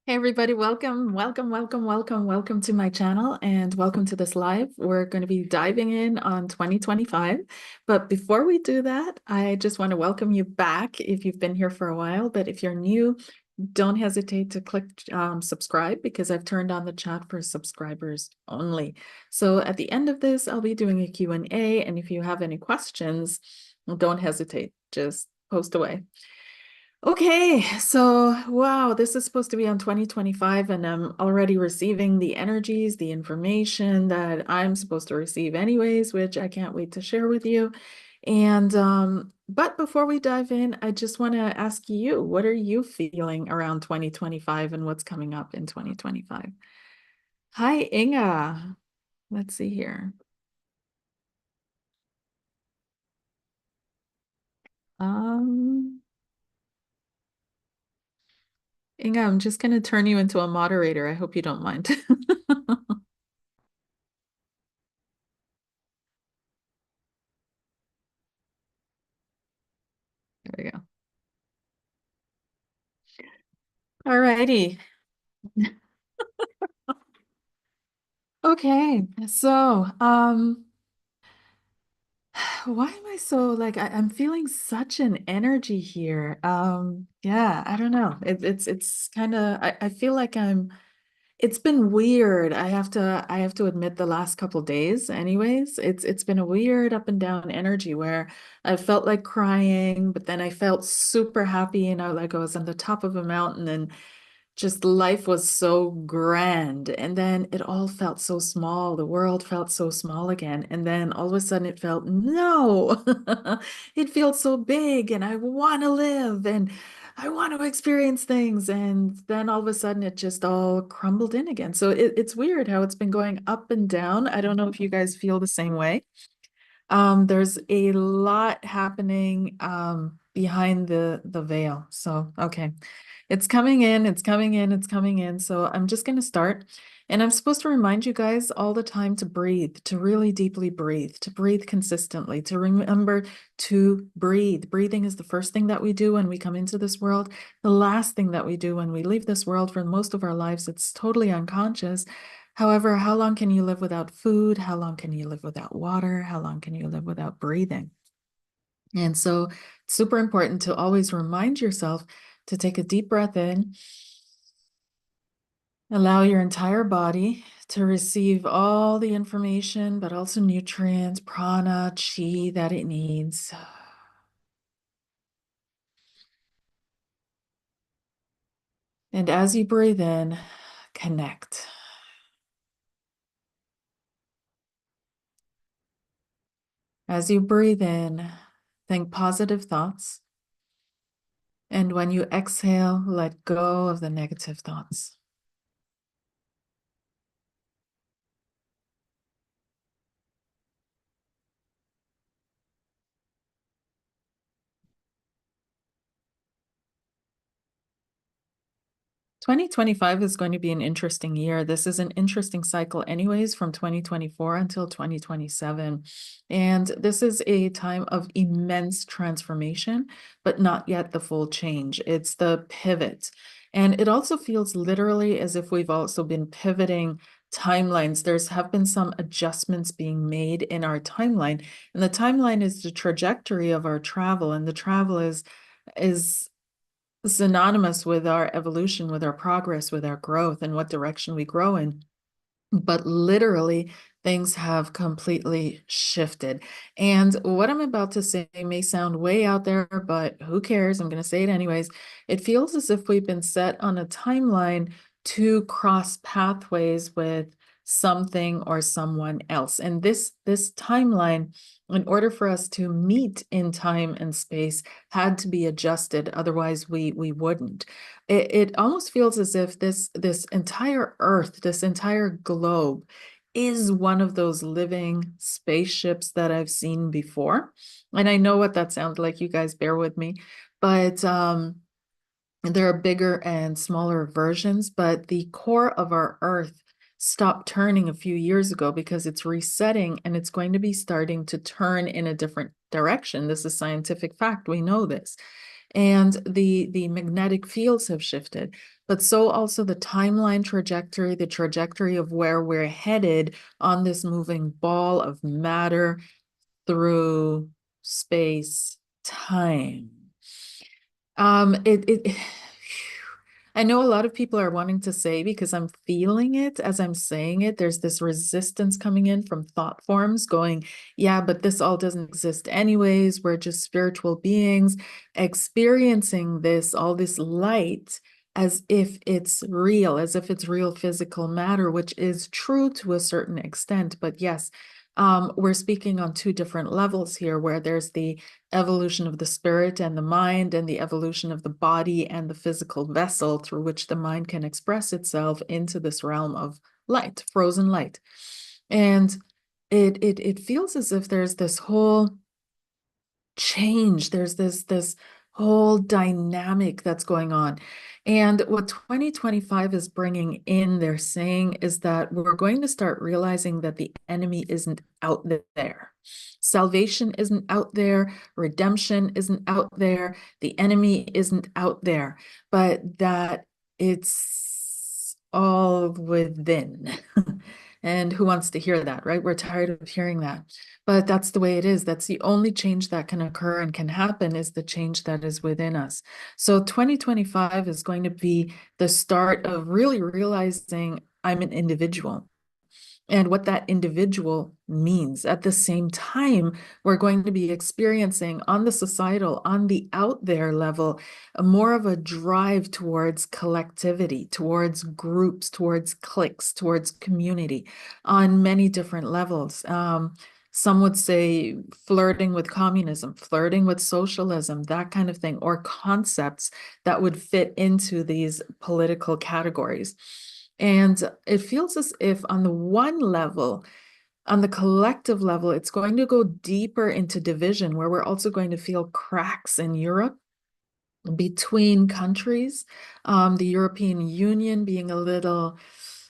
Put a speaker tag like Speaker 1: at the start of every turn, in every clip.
Speaker 1: Hey everybody, welcome to my channel and welcome to this live. We're going to be diving in on 2025. But before we do that, I just want to welcome you back if you've been here for a while. But if you're new, don't hesitate to click subscribe because I've turned on the chat for subscribers only. So at the end of this, I'll be doing a Q&A, and if you have any questions, don't hesitate, just post away. Okay, so wow, this is supposed to be on 2025, and I'm already receiving the energies, the information that I'm supposed to receive anyways, which I can't wait to share with you. And but before we dive in, I just want to ask you, what are you feeling around 2025 and what's coming up in 2025? Hi, Inga. Let's see here. Um, Inga, I'm just going to turn you into a moderator. I hope you don't mind. There we go. All righty. Okay, so why am I so like I'm feeling such an energy here? Yeah, I don't know. It's kind of I feel like it's been weird. I have to admit the last couple days anyways. It's been a weird up and down energy where I felt like crying, but then I felt super happy, like I was on the top of a mountain and just life was so grand. And then it all felt so small. The world felt so small again. And then all of a sudden it felt, no, it feels so big and I want to live and I want to experience things. And then all of a sudden it just all crumbled in again. So it's weird how it's been going up and down. I don't know if you guys feel the same way. There's a lot happening behind the veil. So, okay. It's coming in, it's coming in, it's coming in. So I'm just going to start. And I'm supposed to remind you guys all the time to breathe, to really deeply breathe, to breathe consistently, to remember to breathe. Breathing is the first thing that we do when we come into this world. The last thing that we do when we leave this world for most of our lives, it's totally unconscious. However, how long can you live without food? How long can you live without water? How long can you live without breathing? And so it's super important to always remind yourself to take a deep breath in, allow your entire body to receive all the information, but also nutrients, prana, chi that it needs. And as you breathe in, connect. As you breathe in, think positive thoughts. And when you exhale, let go of the negative thoughts. 2025 is going to be an interesting year. This is an interesting cycle, anyways, from 2024 until 2027. And this is a time of immense transformation, but not yet the full change. It's the pivot. And it also feels literally as if we've also been pivoting timelines. There's have been some adjustments being made in our timeline. And the timeline is the trajectory of our travel. And the travel is synonymous with our evolution, with our progress, with our growth, and what direction we grow in. But literally, things have completely shifted. And what I'm about to say may sound way out there, but who cares? I'm going to say it anyways. It feels as if we've been set on a timeline to cross pathways with something or someone else. And this timeline, in order for us to meet in time and space, had to be adjusted. Otherwise, we wouldn't. It almost feels as if this entire Earth, this entire globe, is one of those living spaceships that I've seen before. And I know what that sounds like. You guys bear with me, but there are bigger and smaller versions, but the core of our Earth stopped turning a few years ago because it's resetting and it's going to be starting to turn in a different direction. This is scientific fact. We know this. and the magnetic fields have shifted, but so also the timeline trajectory, the trajectory of where we're headed on this moving ball of matter through space time. It I know a lot of people are wanting to say, because I'm feeling it as I'm saying it, there's this resistance coming in from thought forms going, yeah, but this all doesn't exist anyways. We're just spiritual beings experiencing this, all this light, as if it's real, as if it's real physical matter, which is true to a certain extent. But yes, we're speaking on two different levels here, where there's the evolution of the spirit and the mind, and the evolution of the body and the physical vessel through which the mind can express itself into this realm of light, frozen light. And it feels as if there's this whole change. There's this whole dynamic that's going on. And what 2025 is bringing in, they're saying, is that we're going to start realizing that the enemy isn't out there. Salvation isn't out there. Redemption isn't out there. The enemy isn't out there, but that it's all within. And who wants to hear that, right? We're tired of hearing that. But that's the way it is. That's the only change that can occur and can happen, is the change that is within us. So 2025 is going to be the start of really realizing I'm an individual, and what that individual means. At the same time, we're going to be experiencing on the societal, on the out there level, more of a drive towards collectivity, towards groups, towards cliques, towards community on many different levels. Some would say flirting with communism, flirting with socialism, that kind of thing, or concepts that would fit into these political categories. And it feels as if on the one level, on the collective level, it's going to go deeper into division, where we're also going to feel cracks in Europe between countries. The European Union being a little,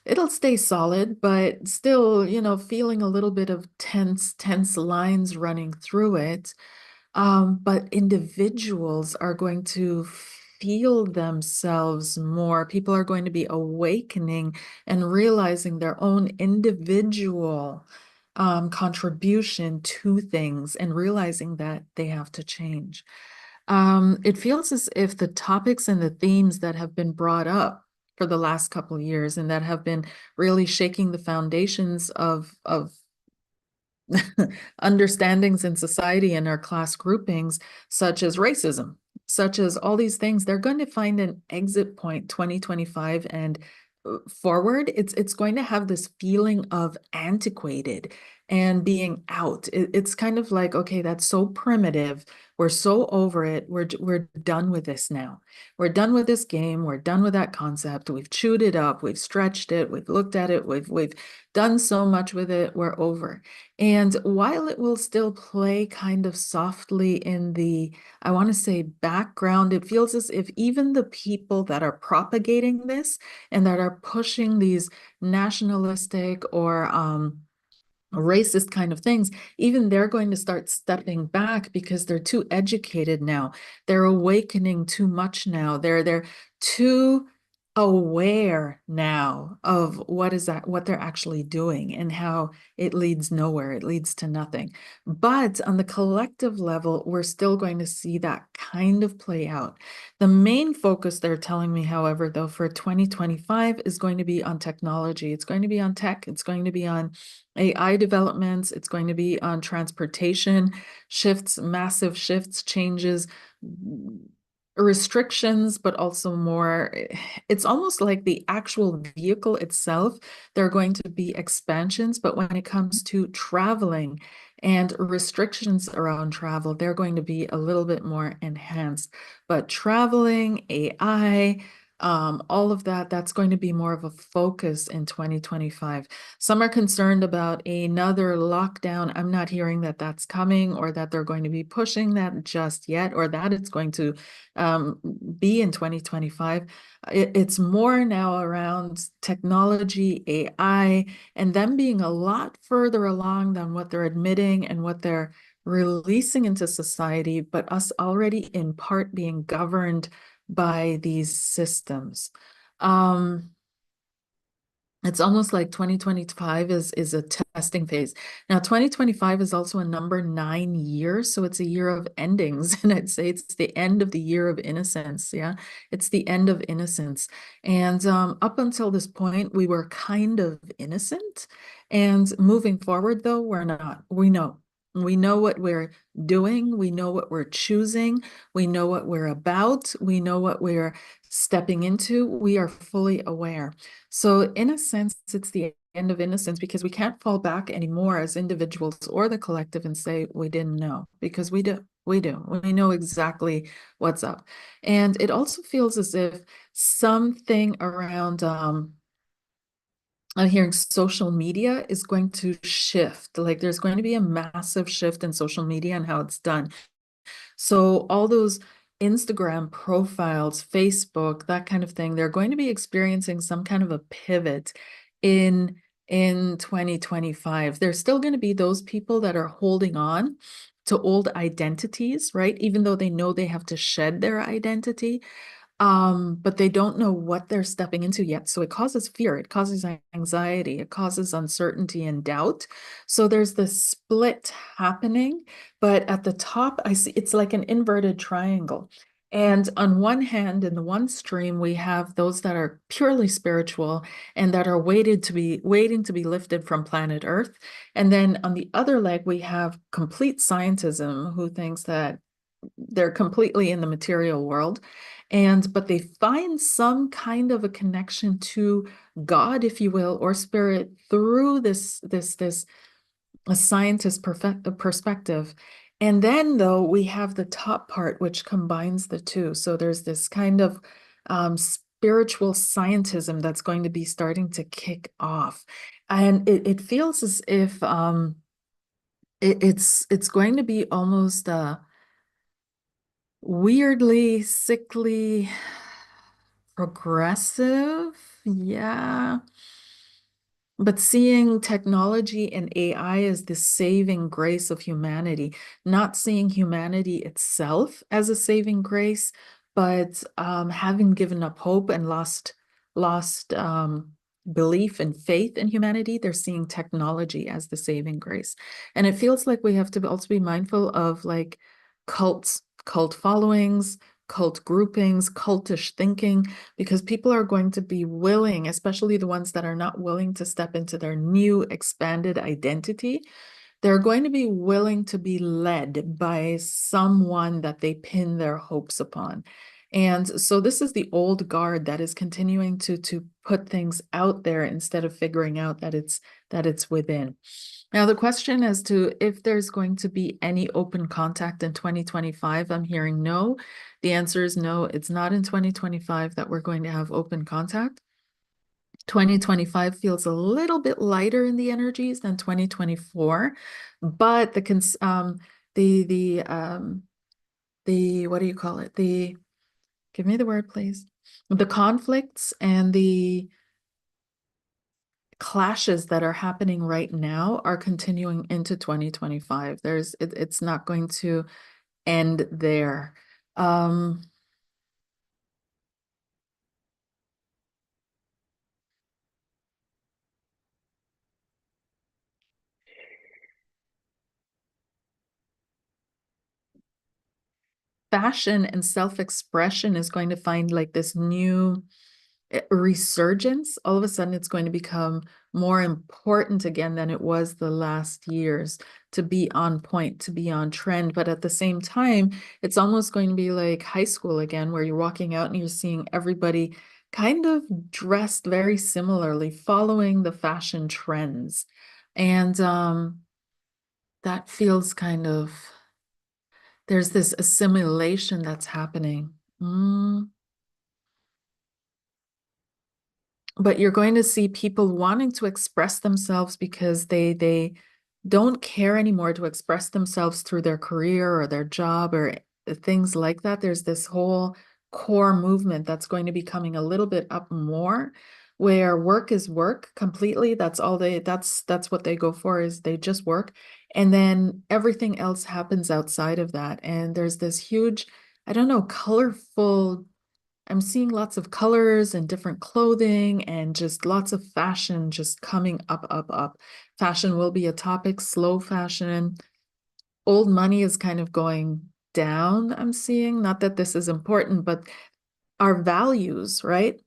Speaker 1: it'll stay solid, but still, feeling a little bit of tense lines running through it. But individuals are going to feel themselves more. People are going to be awakening and realizing their own individual contribution to things, and realizing that they have to change. It feels as if the topics and the themes that have been brought up for the last couple of years, and that have been really shaking the foundations of understandings in society and our class groupings, such as racism, such as all these things, they're going to find an exit point 2025 and forward. It's going to have this feeling of antiquated and being out. It's kind of like, okay, that's so primitive. We're so over it. We're done with this now. We're done with this game. We're done with that concept. We've chewed it up. We've stretched it. We've looked at it. We've done so much with it. We're over. And while it will still play kind of softly in the, I want to say, background, it feels as if even the people that are propagating this and that are pushing these nationalistic or racist kind of things, even they're going to start stepping back, because they're too educated now. They're awakening too much now. They're too aware now of what they're actually doing, and how it leads nowhere. It leads to nothing. But on the collective level, we're still going to see that kind of play out. The main focus, they're telling me, however, though, for 2025 is going to be on technology. It's going to be on tech. It's going to be on AI developments. It's going to be on transportation shifts, massive shifts, changes, restrictions, but also more, it's almost like the actual vehicle itself. There are going to be expansions, but when it comes to traveling and restrictions around travel, they're going to be a little bit more enhanced. But traveling, AI, all of that, that's going to be more of a focus in 2025. Some are concerned about another lockdown. I'm not hearing that that's coming, or that they're going to be pushing that just yet, or that it's going to be in 2025. It's more now around technology, AI, and them being a lot further along than what they're admitting and what they're releasing into society, but us already in part being governed by these systems. Um, it's almost like 2025 is a testing phase. Now, 2025 is also a number 9 year, so it's a year of endings. And I'd say it's the end of the year of innocence. Yeah, it's the end of innocence. And up until this point, we were kind of innocent. And moving forward, though, we're not. We know. We know what we're doing. We know what we're choosing. We know what we're about. We know what we're stepping into. We are fully aware. So in a sense, it's the end of innocence because we can't fall back anymore as individuals or the collective and say we didn't know, because we do. We do. We know exactly what's up. And it also feels as if something around I'm hearing social media is going to shift. Like there's going to be a massive shift in social media and how it's done. So all those Instagram profiles, Facebook, that kind of thing, they're going to be experiencing some kind of a pivot in in 2025. There's still going to be those people that are holding on to old identities, right? Even though they know they have to shed their identity, but they don't know what they're stepping into yet. So it causes fear, it causes anxiety, it causes uncertainty and doubt. So there's this split happening, but at the top, I see it's like an inverted triangle. And on one hand, in the one stream, we have those that are purely spiritual and that are waiting to be lifted from planet Earth. And then on the other leg, we have complete scientism who thinks that they're completely in the material world, and but they find some kind of a connection to God, if you will, or spirit through this a scientist perspective. And then though we have the top part which combines the two, so there's this kind of spiritual scientism that's going to be starting to kick off, and it feels as if it's going to be almost weirdly sickly progressive. Yeah. But seeing technology and AI as the saving grace of humanity, not seeing humanity itself as a saving grace, but having given up hope and lost belief and faith in humanity, they're seeing technology as the saving grace. And it feels like we have to also be mindful of like cults, cult followings, cult groupings, cultish thinking, because people are going to be willing, especially the ones that are not willing to step into their new expanded identity, they're going to be willing to be led by someone that they pin their hopes upon. And so this is the old guard that is continuing to put things out there instead of figuring out that it's within. Now, the question as to if there's going to be any open contact in 2025, I'm hearing no. The answer is no, it's not in 2025 that we're going to have open contact. 2025 feels a little bit lighter in the energies than 2024, but the what do you call it? Give me the word, please. The conflicts and the clashes that are happening right now are continuing into 2025. It's not going to end there. Um, Fashion and self-expression is going to find like this new resurgence. All of a sudden, it's going to become more important again than it was the last years to be on point, to be on trend. But at the same time, it's almost going to be like high school again, where you're walking out and you're seeing everybody kind of dressed very similarly, following the fashion trends. And that feels kind of, there's this assimilation that's happening. But you're going to see people wanting to express themselves because they don't care anymore to express themselves through their career or their job or things like that. There's this whole core movement that's going to be coming a little bit up more, where work is work completely. That's all that's what they go for, is they just work. And then everything else happens outside of that. And there's this huge, I don't know, colorful, I'm seeing lots of colors and different clothing and just lots of fashion just coming up, up, up. Fashion will be a topic, slow fashion. Old money is kind of going down, I'm seeing. Not that this is important, but our values, right?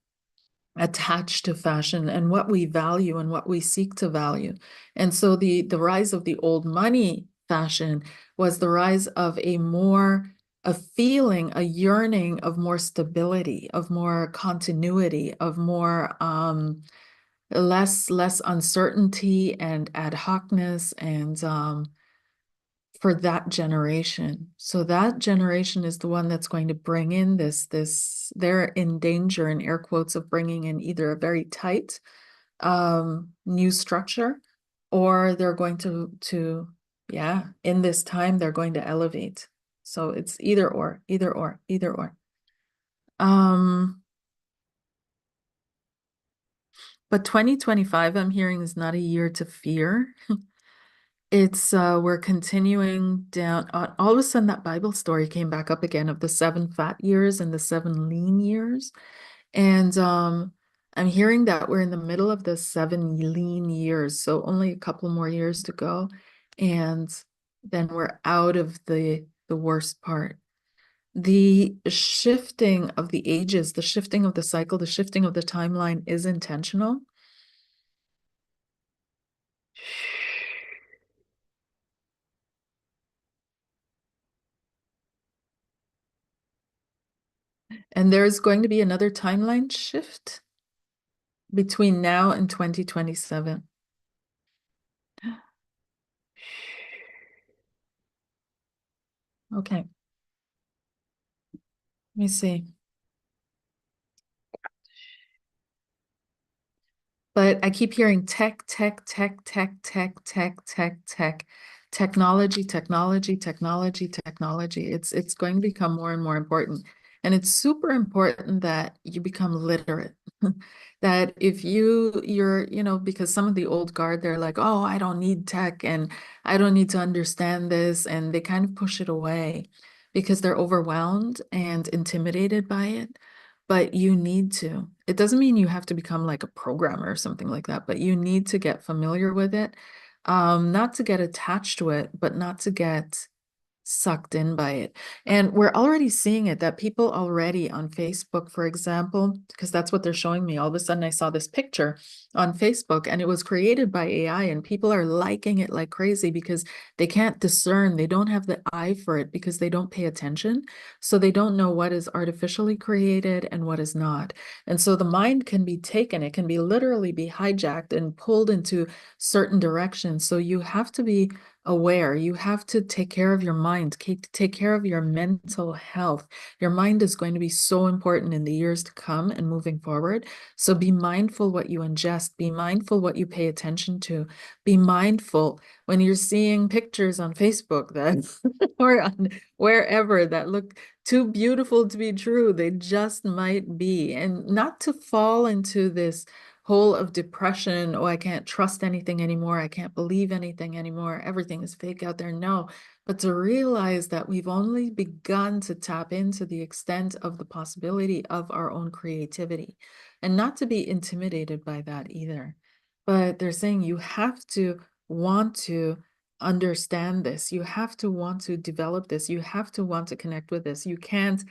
Speaker 1: Attached to fashion and what we value and what we seek to value. And so the rise of the old money fashion was the rise of a feeling, a yearning of more stability, of more continuity, of more less uncertainty and ad hocness and for that generation. So that generation is the one that's going to bring in they're in danger, in air quotes, of bringing in either a very tight new structure, or they're going yeah, in this time, they're going to elevate. So it's either or, either or, either or. Um, but 2025, I'm hearing, is not a year to fear. It's we're continuing down. All of a sudden, that Bible story came back up again of the 7 fat years and the 7 lean years. And I'm hearing that we're in the middle of the 7 lean years, so only a couple more years to go. And then we're out of the worst part. The shifting of the ages, the shifting of the cycle, the shifting of the timeline is intentional. And there's going to be another timeline shift between now and 2027. Okay, let me see. But I keep hearing tech, tech, tech, tech, tech, tech, tech, tech, technology, technology, technology, technology. It's going to become more and more important. And it's super important that you become literate. That if because some of the old guard, they're like, oh, I don't need tech and I don't need to understand this. And they kind of push it away because they're overwhelmed and intimidated by it. But you need to. It doesn't mean you have to become like a programmer or something like that, but you need to get familiar with it. Not to get attached to it, but not to get sucked in by it. And we're already seeing it, that people already on Facebook, for example, because that's what they're showing me. All of a sudden, I saw this picture on Facebook and it was created by AI, and people are liking it like crazy because they can't discern. They don't have the eye for it because they don't pay attention. So they don't know what is artificially created and what is not. And so the mind can be taken, it can be literally be hijacked and pulled into certain directions. So you have to be aware. You have to take care of your mind, take care of your mental health. Your mind is going to be so important in the years to come and moving forward. So be mindful what you ingest, be mindful what you pay attention to, be mindful when you're seeing pictures on Facebook that or on wherever that look too beautiful to be true. They just might be. And not to fall into this hole of depression. Oh, I can't trust anything anymore. I can't believe anything anymore. Everything is fake out there. No, but to realize that we've only begun to tap into the extent of the possibility of our own creativity, and not to be intimidated by that either. But they're saying you have to want to understand this. You have to want to develop this. You have to want to connect with this. You can't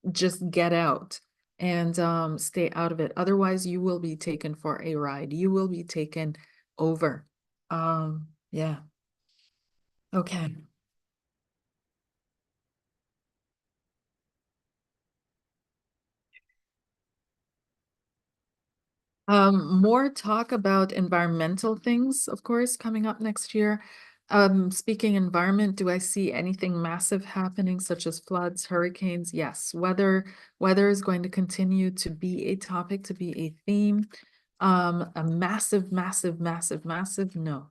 Speaker 1: just get out and stay out of it. Otherwise, you will be taken for a ride. You will be taken over. Yeah. Okay. More talk about environmental things, of course, coming up next year. Speaking environment, do I see anything massive happening, such as floods, hurricanes? Yes. Weather is going to continue to be a topic, to be a theme. A massive, massive, massive, massive, no.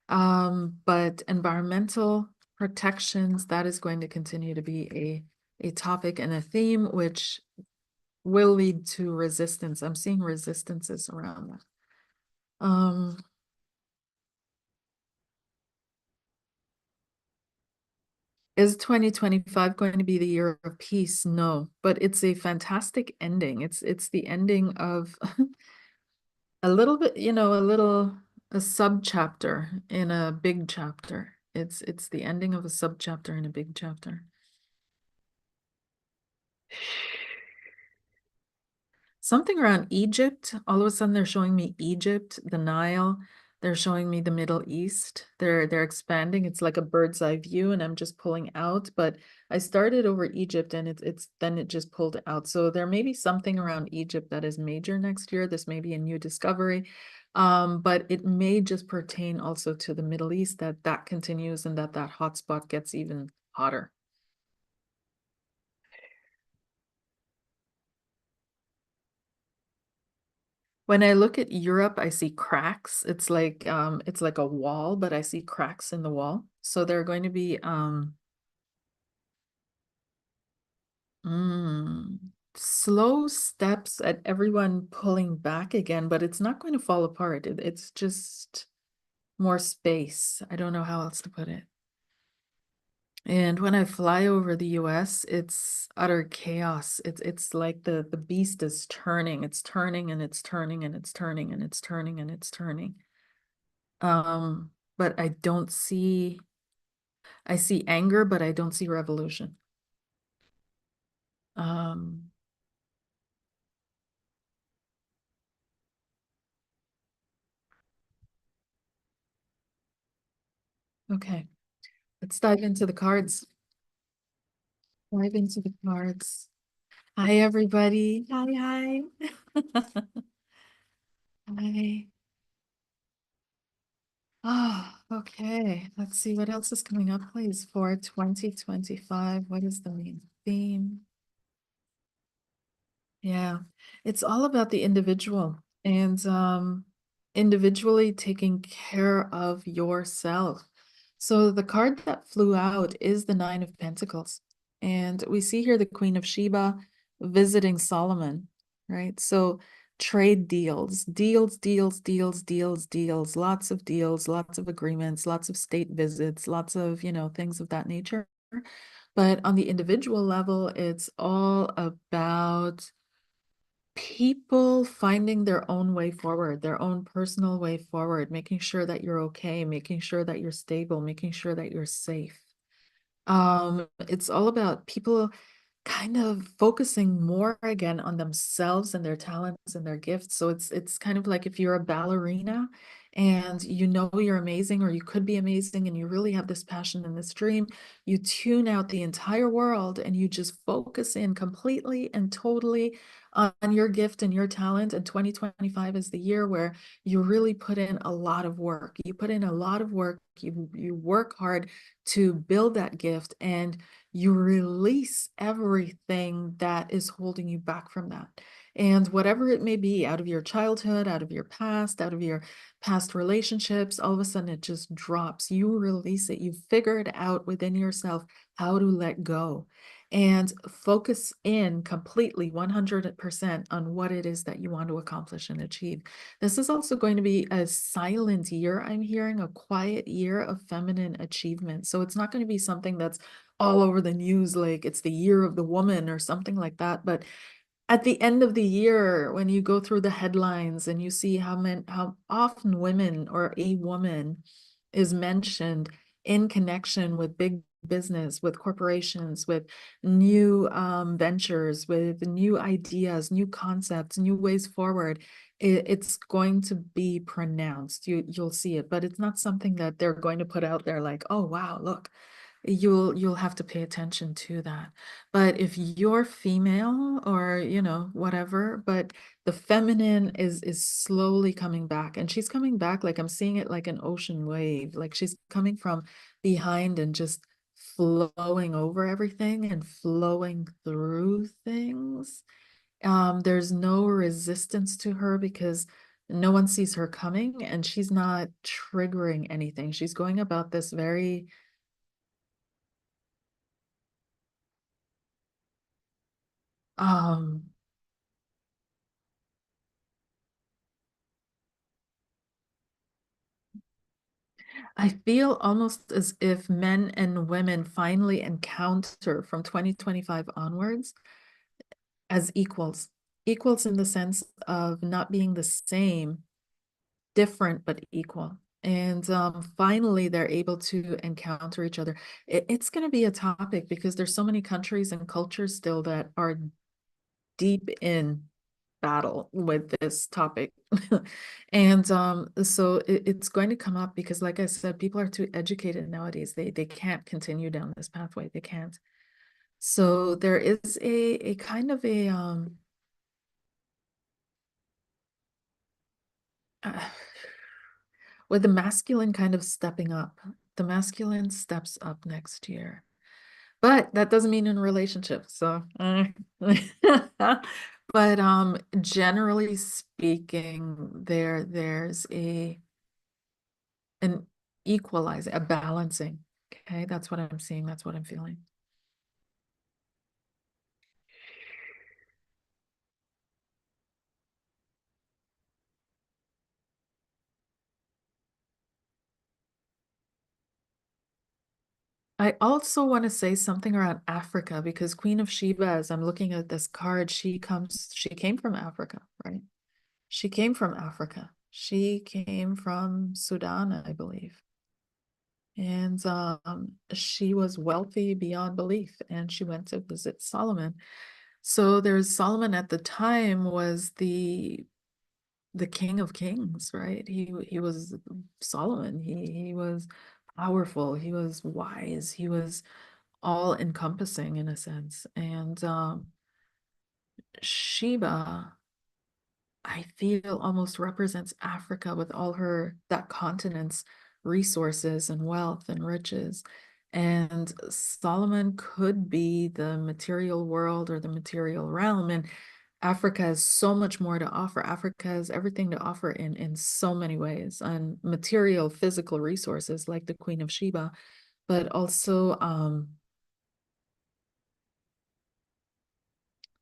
Speaker 1: But environmental protections, that is going to continue to be a topic and a theme, which will lead to resistance. I'm seeing resistances around that. Um, Is 2025 going to be the year of peace? No, but it's a fantastic ending. It's the ending of a little bit, a sub chapter in a big chapter. It's the ending of a sub chapter in a big chapter. Something around Egypt. All of a sudden they're showing me Egypt, the Nile. They're showing me the Middle East. They're expanding. It's like a bird's eye view, and I'm just pulling out. But I started over Egypt and it's then it just pulled out. So there may be something around Egypt that is major next year. This may be a new discovery. But it may just pertain also to the Middle East, that continues and that hotspot gets even hotter. When I look at Europe, I see cracks. It's like a wall, but I see cracks in the wall. So there are going to be mm, slow steps at everyone pulling back again, but it's not going to fall apart. It's just more space. I don't know how else to put it. And when I fly over the US, it's utter chaos. It's like the beast is turning. It's turning and it's turning and it's turning and it's turning and it's turning. But I see anger, but I don't see revolution. Um, okay, let's dive into the cards. Dive into the cards. Hi, everybody. Hi, hi. Hi. Oh, okay. Let's see what else is coming up, please, for 2025. What is the main theme? Yeah, it's all about the individual and individually taking care of yourself. So the card that flew out is the Nine of Pentacles. And we see here the Queen of Sheba visiting Solomon, right? So trade deals, lots of agreements, lots of state visits, lots of, things of that nature. But on the individual level, it's all about people finding their own way forward, their own personal way forward, making sure that you're okay, making sure that you're stable, making sure that you're safe. It's all about people kind of focusing more again on themselves and their talents and their gifts. So it's kind of like if you're a ballerina and you know you're amazing or you could be amazing and you really have this passion and this dream, you tune out the entire world and you just focus in completely and totally on your gift and your talent. And 2025 is the year where you really put in a lot of work. You put in a lot of work. You work hard to build that gift and you release everything that is holding you back from that. And whatever it may be, out of your childhood, out of your past, out of your past relationships, all of a sudden it just drops. You release it. You figure it out within yourself how to let go and focus in completely 100% on what it is that you want to accomplish and achieve. This is also going to be a silent year. I'm hearing a quiet year of feminine achievement. So it's not going to be something that's all over the news, like it's the year of the woman or something like that. But at the end of the year, when you go through the headlines and you see how often women or a woman is mentioned in connection with big business, with corporations, with new ventures, with new ideas, new concepts, new ways forward, it's going to be pronounced. You'll see it, but it's not something that they're going to put out there like, oh wow, look. You'll have to pay attention to that. But if you're female or, whatever, but the feminine is slowly coming back and she's coming back like I'm seeing it like an ocean wave. Like she's coming from behind and just flowing over everything and flowing through things. There's no resistance to her because no one sees her coming and she's not triggering anything. She's going about this very um I feel almost as if men and women finally encounter from 2025 onwards as equals, equals in the sense of not being the same, different, but equal. And finally, they're able to encounter each other. It's going to be a topic because there's so many countries and cultures still that are deep in battle with this topic. And so it's going to come up because, like I said, people are too educated nowadays. They can't continue down this pathway. They can't. So there is a kind of a uh, with the masculine kind of stepping up. The masculine steps up next year. But that doesn't mean in a relationship. So but generally speaking, there's an equalizing, a balancing. Okay, that's what I'm seeing. That's what I'm feeling. I also want to say something around Africa because Queen of Sheba, as I'm looking at this card, she came from Africa, right? She came from Africa. She came from Sudan, I believe. And she was wealthy beyond belief, and she went to visit Solomon. So there's Solomon at the time was the king of kings, right? He was Solomon. He was powerful. He was wise. He was all encompassing in a sense. And Sheba, I feel almost represents Africa with all her that continent's resources and wealth and riches. And Solomon could be the material world or the material realm. And Africa has so much more to offer. Africa has everything to offer in so many ways, and material, physical resources like the Queen of Sheba, but also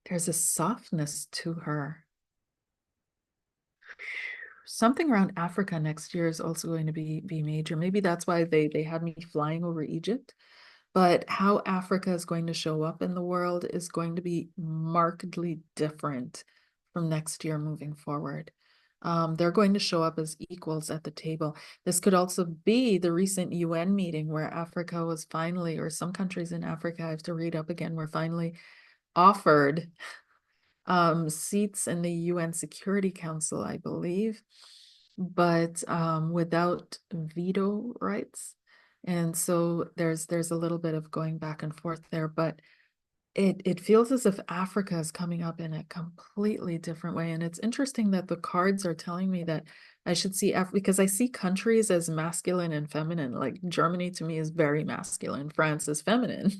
Speaker 1: there's a softness to her. Something around Africa next year is also going to be major. Maybe that's why they had me flying over Egypt. But how Africa is going to show up in the world is going to be markedly different from next year moving forward. They're going to show up as equals at the table. This could also be the recent UN meeting where Africa was finally, or some countries in Africa, I have to read up again, were finally offered seats in the UN Security Council, I believe, but without veto rights. And so there's a little bit of going back and forth there, but it feels as if Africa is coming up in a completely different way. And it's interesting that the cards are telling me that I should see Af because I see countries as masculine and feminine. Like Germany to me is very masculine, France is feminine,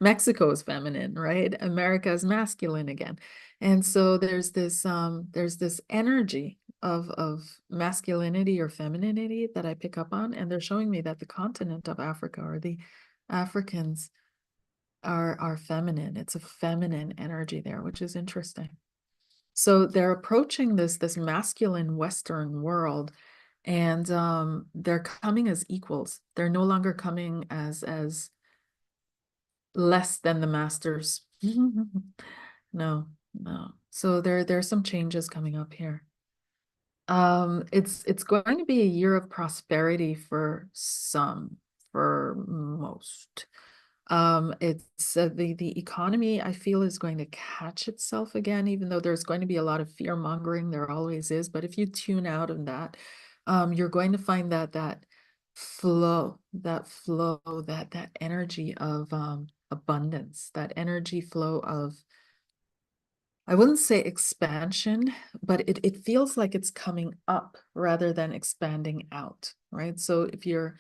Speaker 1: Mexico is feminine, right? America is masculine again. And so there's this energy of masculinity or femininity that I pick up on, and they're showing me that the continent of Africa or the Africans are feminine. It's a feminine energy there, which is interesting. So they're approaching this masculine Western world, and they're coming as equals. They're no longer coming as less than the masters. No, no. So there's some changes coming up here. It's going to be a year of prosperity for some, for most. It's the economy I feel is going to catch itself again, even though there's going to be a lot of fear mongering, there always is. But if you tune out of that, you're going to find that flow, that energy of abundance, that energy flow of, I wouldn't say expansion, but it feels like it's coming up rather than expanding out, right? So if you're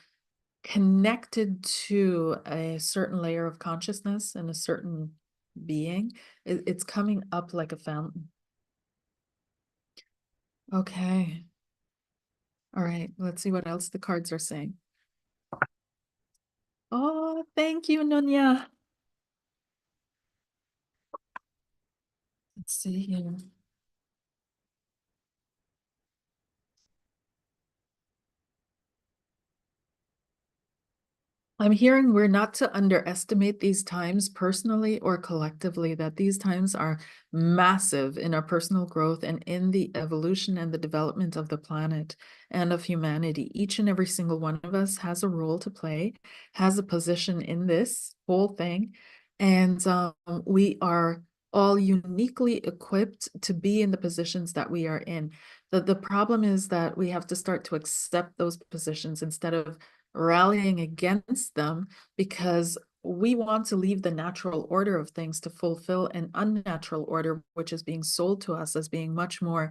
Speaker 1: connected to a certain layer of consciousness and a certain being, it's coming up like a fountain. Okay. All right. Let's see what else the cards are saying. Oh, thank you, Nunya. Let's see here. I'm hearing we're not to underestimate these times personally or collectively, that these times are massive in our personal growth and in the evolution and the development of the planet and of humanity. Each and every single one of us has a role to play, has a position in this whole thing. And we are all uniquely equipped to be in the positions that we are in. The problem is that we have to start to accept those positions instead of rallying against them, because we want to leave the natural order of things to fulfill an unnatural order, which is being sold to us as being much more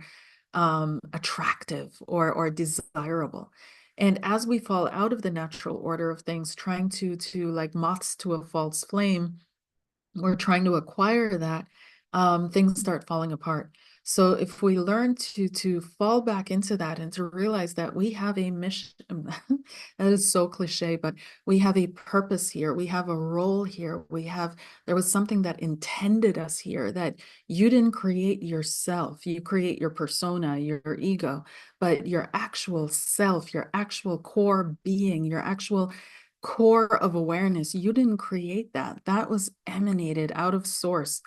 Speaker 1: attractive or desirable. And as we fall out of the natural order of things, trying to like moths to a false flame, we're trying to acquire that, things start falling apart. So if we learn to fall back into that and to realize that we have a mission, that is so cliche, but we have a purpose here, we have a role here, there was something that intended us here, that you didn't create yourself, you create your persona, your ego, but your actual self, your actual core being, your actual core of awareness, you didn't create that. That was emanated out of source,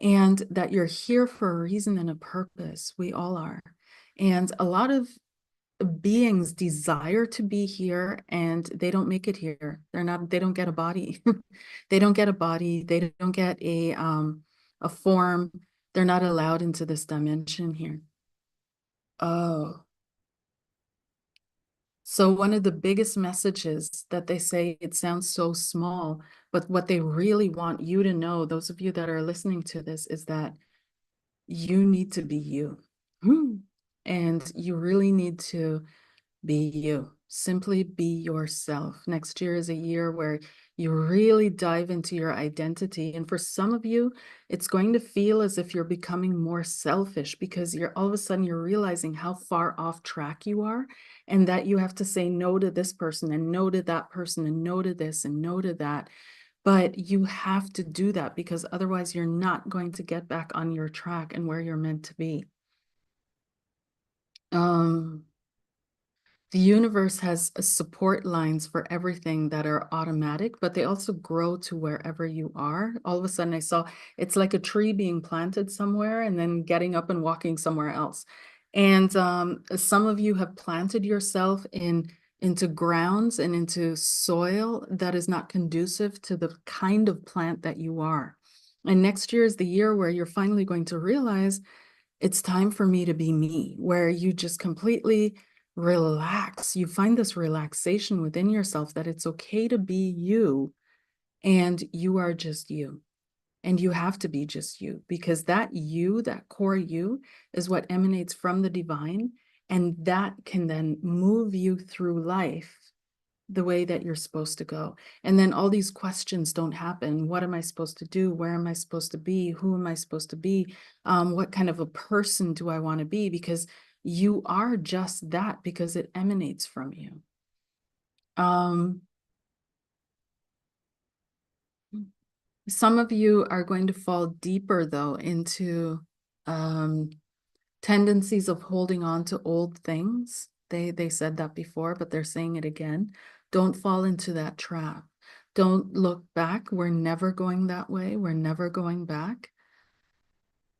Speaker 1: and that you're here for a reason and a purpose. We all are. And a lot of beings desire to be here and they don't make it here. They don't get a body. They don't get a body. They don't get a form. They're not allowed into this dimension here. Oh. So one of the biggest messages that they say, it sounds so small, but what they really want you to know, those of you that are listening to this, is that you need to be you. And you really need to be you. Simply be yourself. Next year is a year where you really dive into your identity. And for some of you, it's going to feel as if you're becoming more selfish, because you're all of a sudden you're realizing how far off track you are, and that you have to say no to this person and no to that person and no to this and no to that. But you have to do that, because otherwise you're not going to get back on your track and where you're meant to be. The universe has support lines for everything that are automatic, but they also grow to wherever you are. All of a sudden I saw it's like a tree being planted somewhere and then getting up and walking somewhere else. And some of you have planted yourself into grounds and into soil that is not conducive to the kind of plant that you are. And next year is the year where you're finally going to realize it's time for me to be me, where you just completely relax. You find this relaxation within yourself, that it's okay to be you, and you are just you. And you have to be just you, because that you, that core you, is what emanates from the divine. And that can then move you through life the way that you're supposed to go. And then all these questions don't happen. What am I supposed to do? Where am I supposed to be? Who am I supposed to be? What kind of a person do I want to be? Because you are just that, because it emanates from you. Some of you are going to fall deeper, though, into tendencies of holding on to old things. They said that before, but they're saying it again. Don't fall into that trap. Don't look back. We're never going that way. We're never going back.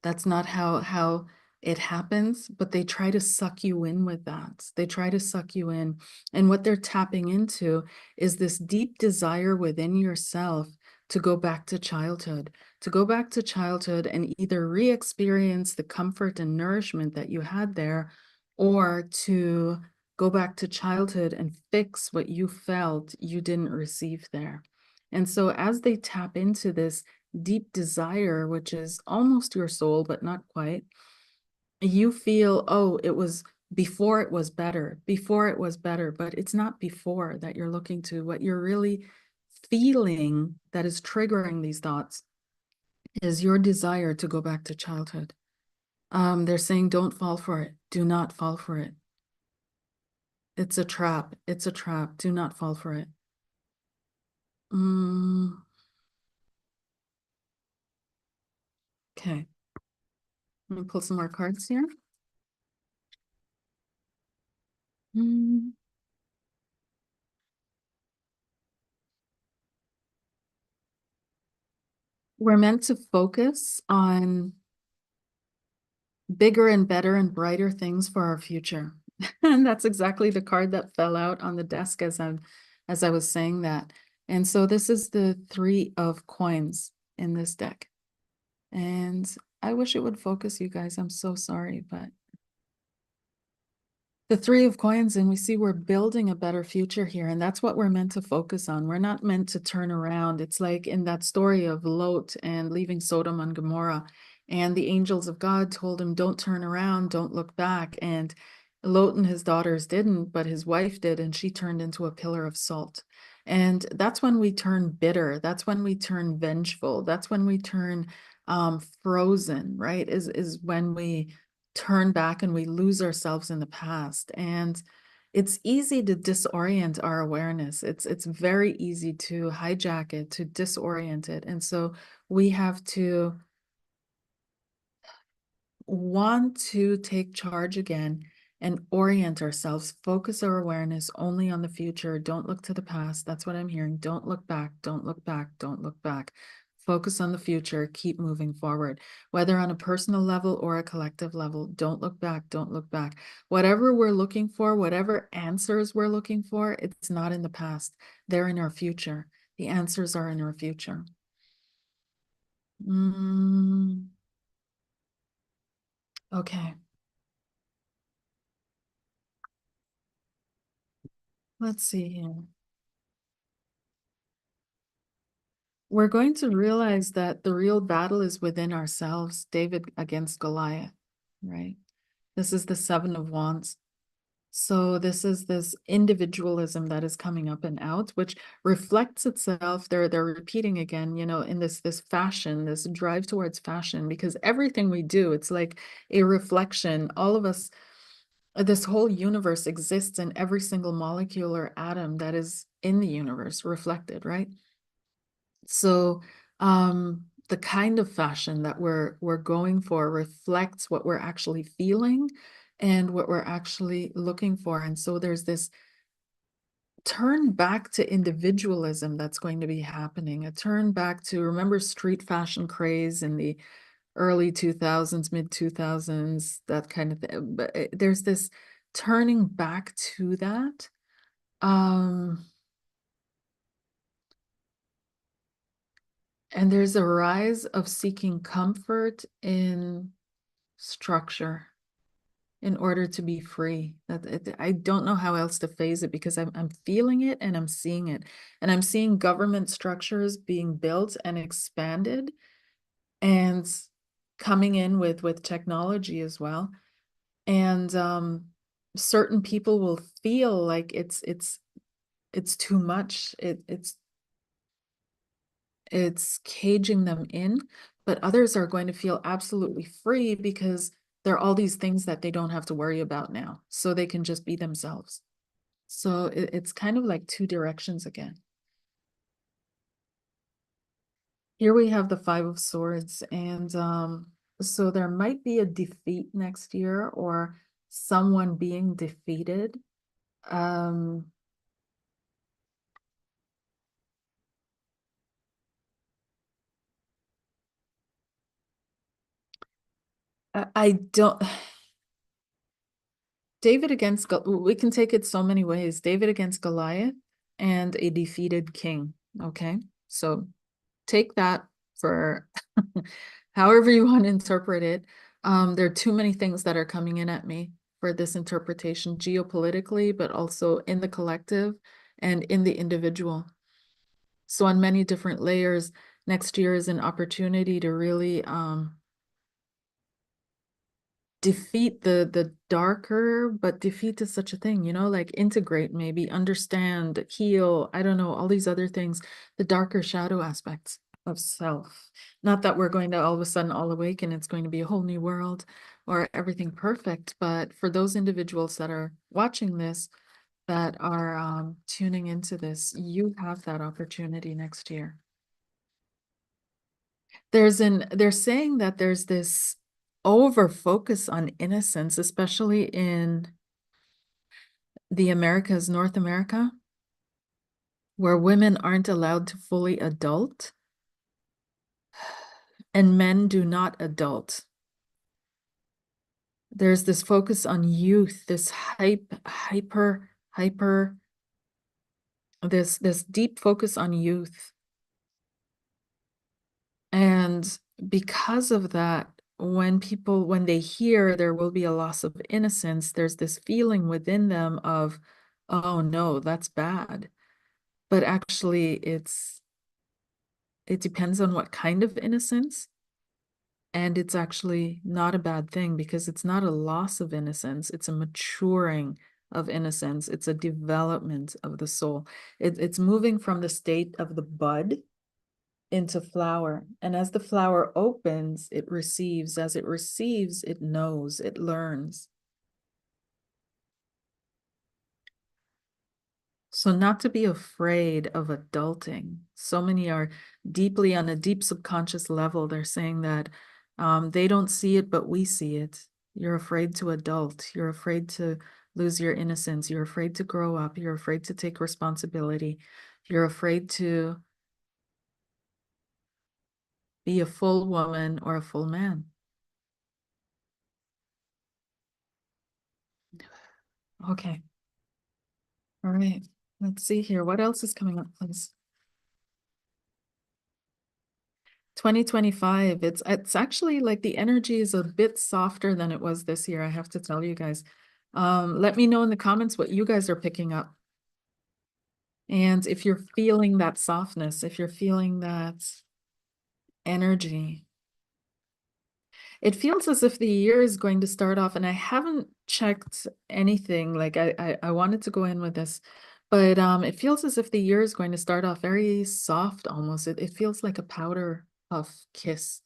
Speaker 1: That's not how it happens, but they try to suck you in with that. They try to suck you in. And what they're tapping into is this deep desire within yourself to go back to childhood, and either re-experience the comfort and nourishment that you had there, or to go back to childhood and fix what you felt you didn't receive there. And so as they tap into this deep desire, which is almost your soul, but not quite, you feel, oh, it was before, it was better, but it's not before that you're looking to. What you're really feeling that is triggering these thoughts is your desire to go back to childhood. They're saying, don't fall for it. Do not fall for it. It's a trap. It's a trap. Do not fall for it. Okay. Let me pull some more cards here. We're meant to focus on bigger and better and brighter things for our future. And that's exactly the card that fell out on the desk as I was saying that. And so this is the three of coins in this deck. And I wish it would focus, you guys. I'm so sorry, but the three of coins, and we see we're building a better future here, and that's what we're meant to focus on. We're not meant to turn around. It's like in that story of Lot and leaving Sodom and Gomorrah, and the angels of God told him, don't turn around, don't look back. And Lot and his daughters didn't, but his wife did, and she turned into a pillar of salt. And that's when we turn bitter. That's when we turn vengeful. That's when we turn frozen, right? Is when we turn back and we lose ourselves in the past. And it's easy to disorient our awareness. It's very easy to hijack it, to disorient it. And so we have to want to take charge again and orient ourselves, focus our awareness only on the future. Don't look to the past. That's what I'm hearing. Don't look back. Don't look back. Don't look back. Focus on the future. Keep moving forward, whether on a personal level or a collective level. Don't look back. Don't look back. Whatever we're looking for, whatever answers we're looking for, it's not in the past. They're in our future. The answers are in our future. Okay. Let's see here. We're going to realize that the real battle is within ourselves, David against Goliath, right? This is the Seven of Wands. So this is this individualism that is coming up and out, which reflects itself. They're repeating again, in this fashion, this drive towards fashion, because everything we do, it's like a reflection. All of us, this whole universe exists in every single molecule or atom that is in the universe reflected, right? So the kind of fashion that we're going for reflects what we're actually feeling and what we're actually looking for. And so there's this turn back to individualism that's going to be happening, a turn back to, remember, street fashion craze in the early 2000s, mid 2000s, that kind of thing. But there's this turning back to that. And there's a rise of seeking comfort in structure in order to be free. I don't know how else to phase it, because I'm feeling it and I'm seeing it. And I'm seeing government structures being built and expanded and coming in with technology as well. And certain people will feel like it's too much. It's caging them in, but others are going to feel absolutely free because there are all these things that they don't have to worry about now. So they can just be themselves. So it's kind of like two directions again. Here we have the Five of Swords, and so there might be a defeat next year, or someone being defeated. Um, I don't. David against, we can take it so many ways. David against Goliath and a defeated king. Okay. So take that for however you want to interpret it. There are too many things that are coming in at me for this interpretation, geopolitically, but also in the collective and in the individual. So on many different layers, next year is an opportunity to really defeat the darker, but defeat is such a thing, like integrate, maybe understand, heal, I don't know, all these other things, the darker shadow aspects of self. Not that we're going to all of a sudden all awaken, it's going to be a whole new world or everything perfect, but for those individuals that are watching this, that are tuning into this, you have that opportunity next year. They're saying that there's this over focus on innocence, especially in the Americas, North America, where women aren't allowed to fully adult. and men do not adult. There's this focus on youth, this hyper, this deep focus on youth. And because of that, when they hear there will be a loss of innocence, there's this feeling within them of, oh no, that's bad. But actually it depends on what kind of innocence. And it's actually not a bad thing because it's not a loss of innocence, it's a maturing of innocence. It's a development of the soul. It's moving from the state of the bud into flower. And as the flower opens, it receives. As it receives, it knows, it learns. So not to be afraid of adulting. So many are deeply on a deep subconscious level. They're saying that they don't see it, but we see it. You're afraid to adult. You're afraid to lose your innocence. You're afraid to grow up. You're afraid to take responsibility. You're afraid to be a full woman or a full man. Okay. All right. Let's see here. What else is coming up, please? 2025. It's actually like the energy is a bit softer than it was this year, I have to tell you guys. Let me know in the comments what you guys are picking up. And if you're feeling that softness, if you're feeling that energy. It feels as if the year is going to start off, and I haven't checked anything. Like I wanted to go in with this, but it feels as if the year is going to start off very soft almost. It feels like a powder puff kiss.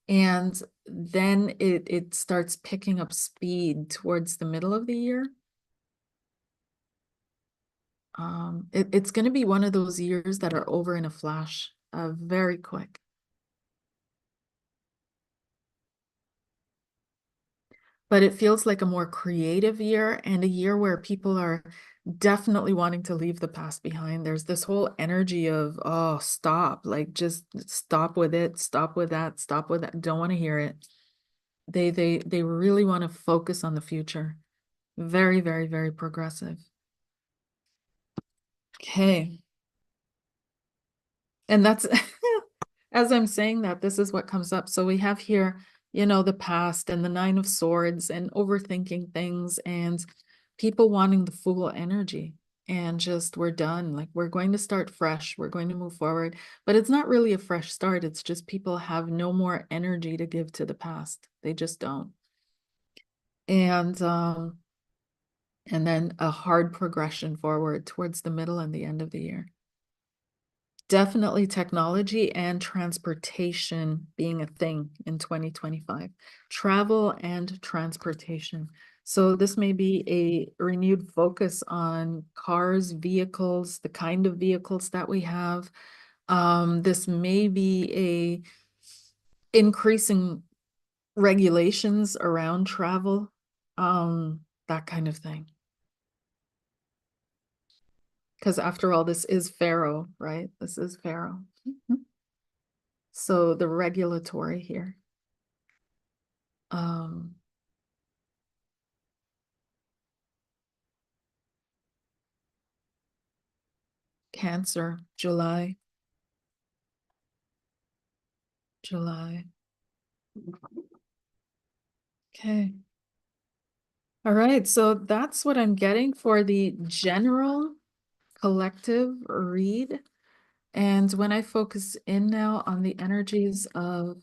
Speaker 1: And then it starts picking up speed towards the middle of the year. It's going to be one of those years that are over in a flash, very quick. But it feels like a more creative year and a year where people are definitely wanting to leave the past behind. There's this whole energy of, oh, stop, like just stop with it, stop with that, stop with that. Don't want to hear it. They really want to focus on the future. Very, very, very progressive. Okay. And that's as I'm saying that, this is what comes up. So we have here, the past and the Nine of Swords and overthinking things and people wanting the full energy and just we're done. Like we're going to start fresh. We're going to move forward. But it's not really a fresh start. It's just people have no more energy to give to the past. They just don't. And then a hard progression forward towards the middle and the end of the year. Definitely technology and transportation being a thing in 2025. Travel and transportation. So this may be a renewed focus on cars, vehicles, the kind of vehicles that we have. This may be a increasing regulations around travel, that kind of thing. Because after all, this is Pharaoh, right? This is Pharaoh. So the regulatory here. Cancer, July. Okay. All right, so that's what I'm getting for the general collective read. And when I focus in now on the energies of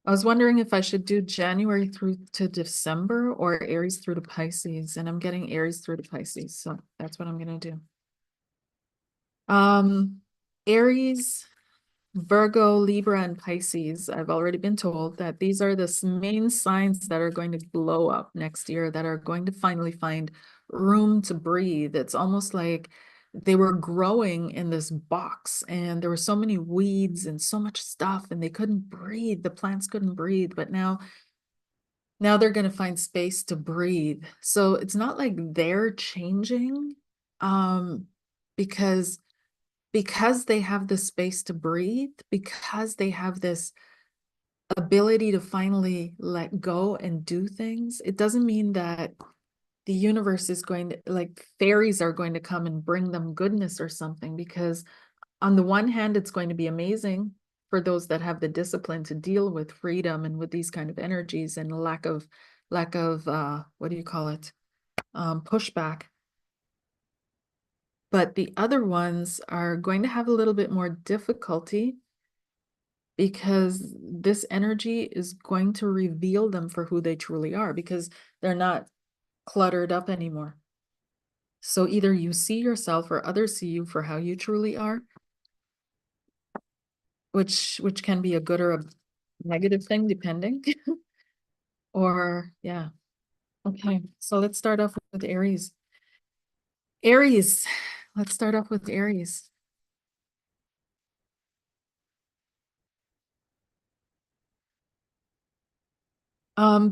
Speaker 1: I was wondering if I should do January through to December or Aries through to Pisces, and I'm getting Aries through to Pisces, so that's what I'm gonna do. Aries, Virgo, Libra, and Pisces. I've already been told that these are the main signs that are going to blow up next year, that are going to finally find room to breathe. It's almost like they were growing in this box and there were so many weeds and so much stuff and they couldn't breathe. The plants couldn't breathe, but now Now they're going to find space to breathe. So it's not like they're changing, um, because they have the space to breathe, because they have this ability to finally let go and do things. It doesn't mean that the universe is going to, like, fairies are going to come and bring them goodness or something, because on the one hand, it's going to be amazing for those that have the discipline to deal with freedom and with these kind of energies and lack of what do you call it? Pushback. But the other ones are going to have a little bit more difficulty, because this energy is going to reveal them for who they truly are, because they're not cluttered up anymore. So either you see yourself or others see you for how you truly are, which can be a good or a negative thing, depending. Or yeah. Okay, so let's start off with Aries. Aries, let's start off with Aries.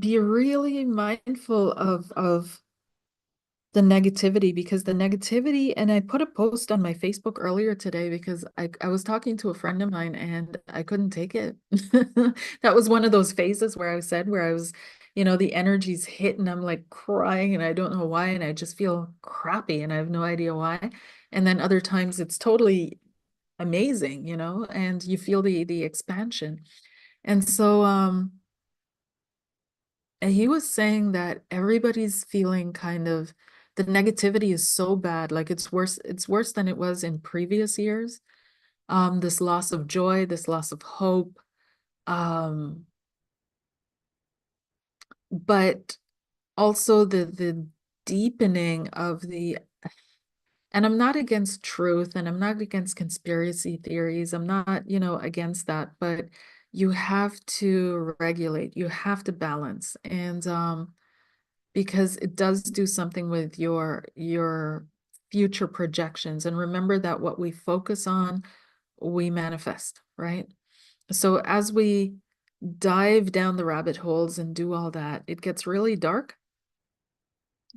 Speaker 1: Be really mindful of the negativity, because the negativity, and I put a post on my Facebook earlier today because I was talking to a friend of mine and I couldn't take it. That was one of those phases where I said, where I was, the energy's hit and I'm like crying and I don't know why, and I just feel crappy and I have no idea why. And then other times it's totally amazing, and you feel the expansion. And so and he was saying that everybody's feeling kind of, the negativity is so bad, like it's worse than it was in previous years. This loss of joy, this loss of hope, um, but also the deepening of the, and I'm not against truth and I'm not against conspiracy theories. I'm not, against that, but you have to regulate, you have to balance. And because it does do something with your future projections. And remember that what we focus on, we manifest, right? So as we dive down the rabbit holes and do all that, it gets really dark.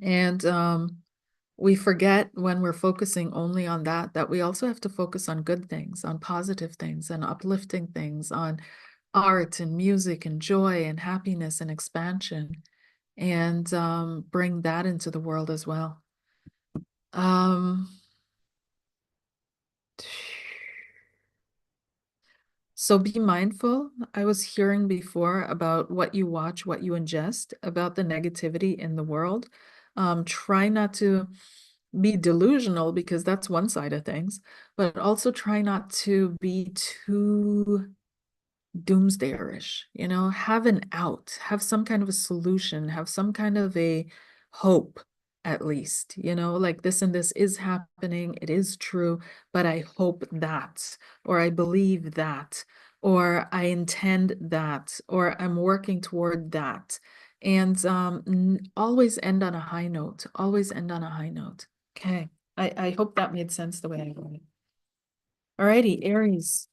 Speaker 1: And we forget, when we're focusing only on that we also have to focus on good things, on positive things, and uplifting things, on art and music and joy and happiness and expansion, and bring that into the world as well. Um, so be mindful. I was hearing before about what you watch, what you ingest, about the negativity in the world. Try not to be delusional, because that's one side of things, but also try not to be too doomsdayish, have an out, have some kind of a solution, have some kind of a hope, at least, like this and this is happening, it is true, but I hope that, or I believe that, or I intend that, or I'm working toward that. And always end on a high note, always end on a high note. Okay. I hope that made sense the way I wrote it. Alrighty, Aries.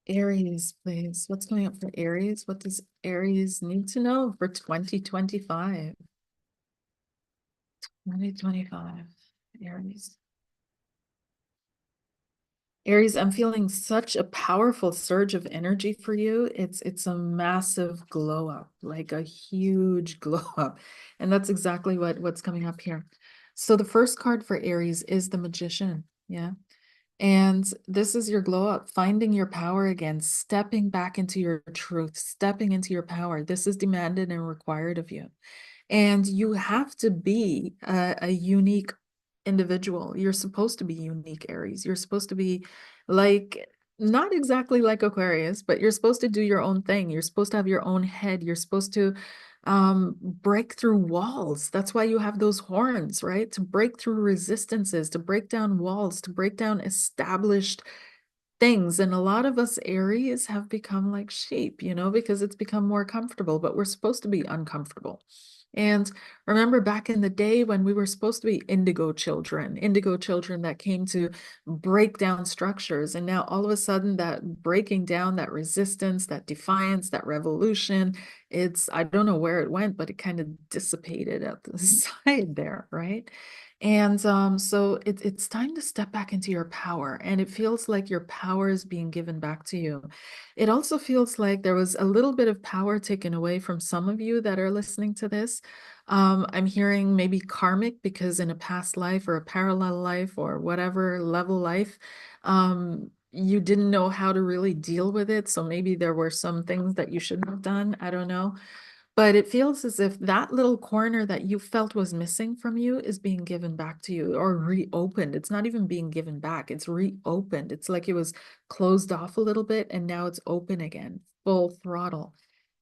Speaker 1: Aries, please. What's coming up for Aries? What does Aries need to know for 2025? 2025, Aries. Aries, I'm feeling such a powerful surge of energy for you. It's a massive glow up, like a huge glow up. And that's exactly what's coming up here. So the first card for Aries is the Magician. Yeah. And this is your glow up, finding your power again, stepping back into your truth, stepping into your power. This is demanded and required of you. And you have to be a unique individual. You're supposed to be unique, Aries. You're supposed to be like, not exactly like Aquarius, but you're supposed to do your own thing. You're supposed to have your own head. You're supposed to break through walls. That's why you have those horns, right? To break through resistances, to break down walls, to break down established things. And a lot of us Aries have become like sheep, because it's become more comfortable, but we're supposed to be uncomfortable. And remember back in the day when we were supposed to be indigo children that came to break down structures. And now all of a sudden that breaking down, that resistance, that defiance, that revolution, I don't know where it went, but it kind of dissipated at the side there, right? And so it's time to step back into your power. And it feels like your power is being given back to you. It also feels like there was a little bit of power taken away from some of you that are listening to this. I'm hearing maybe karmic because in a past life or a parallel life or whatever level life, you didn't know how to really deal with it. So maybe there were some things that you shouldn't have done. I don't know. But it feels as if that little corner that you felt was missing from you is being given back to you or reopened. It's not even being given back, it's reopened. It's like it was closed off a little bit and now it's open again, full throttle.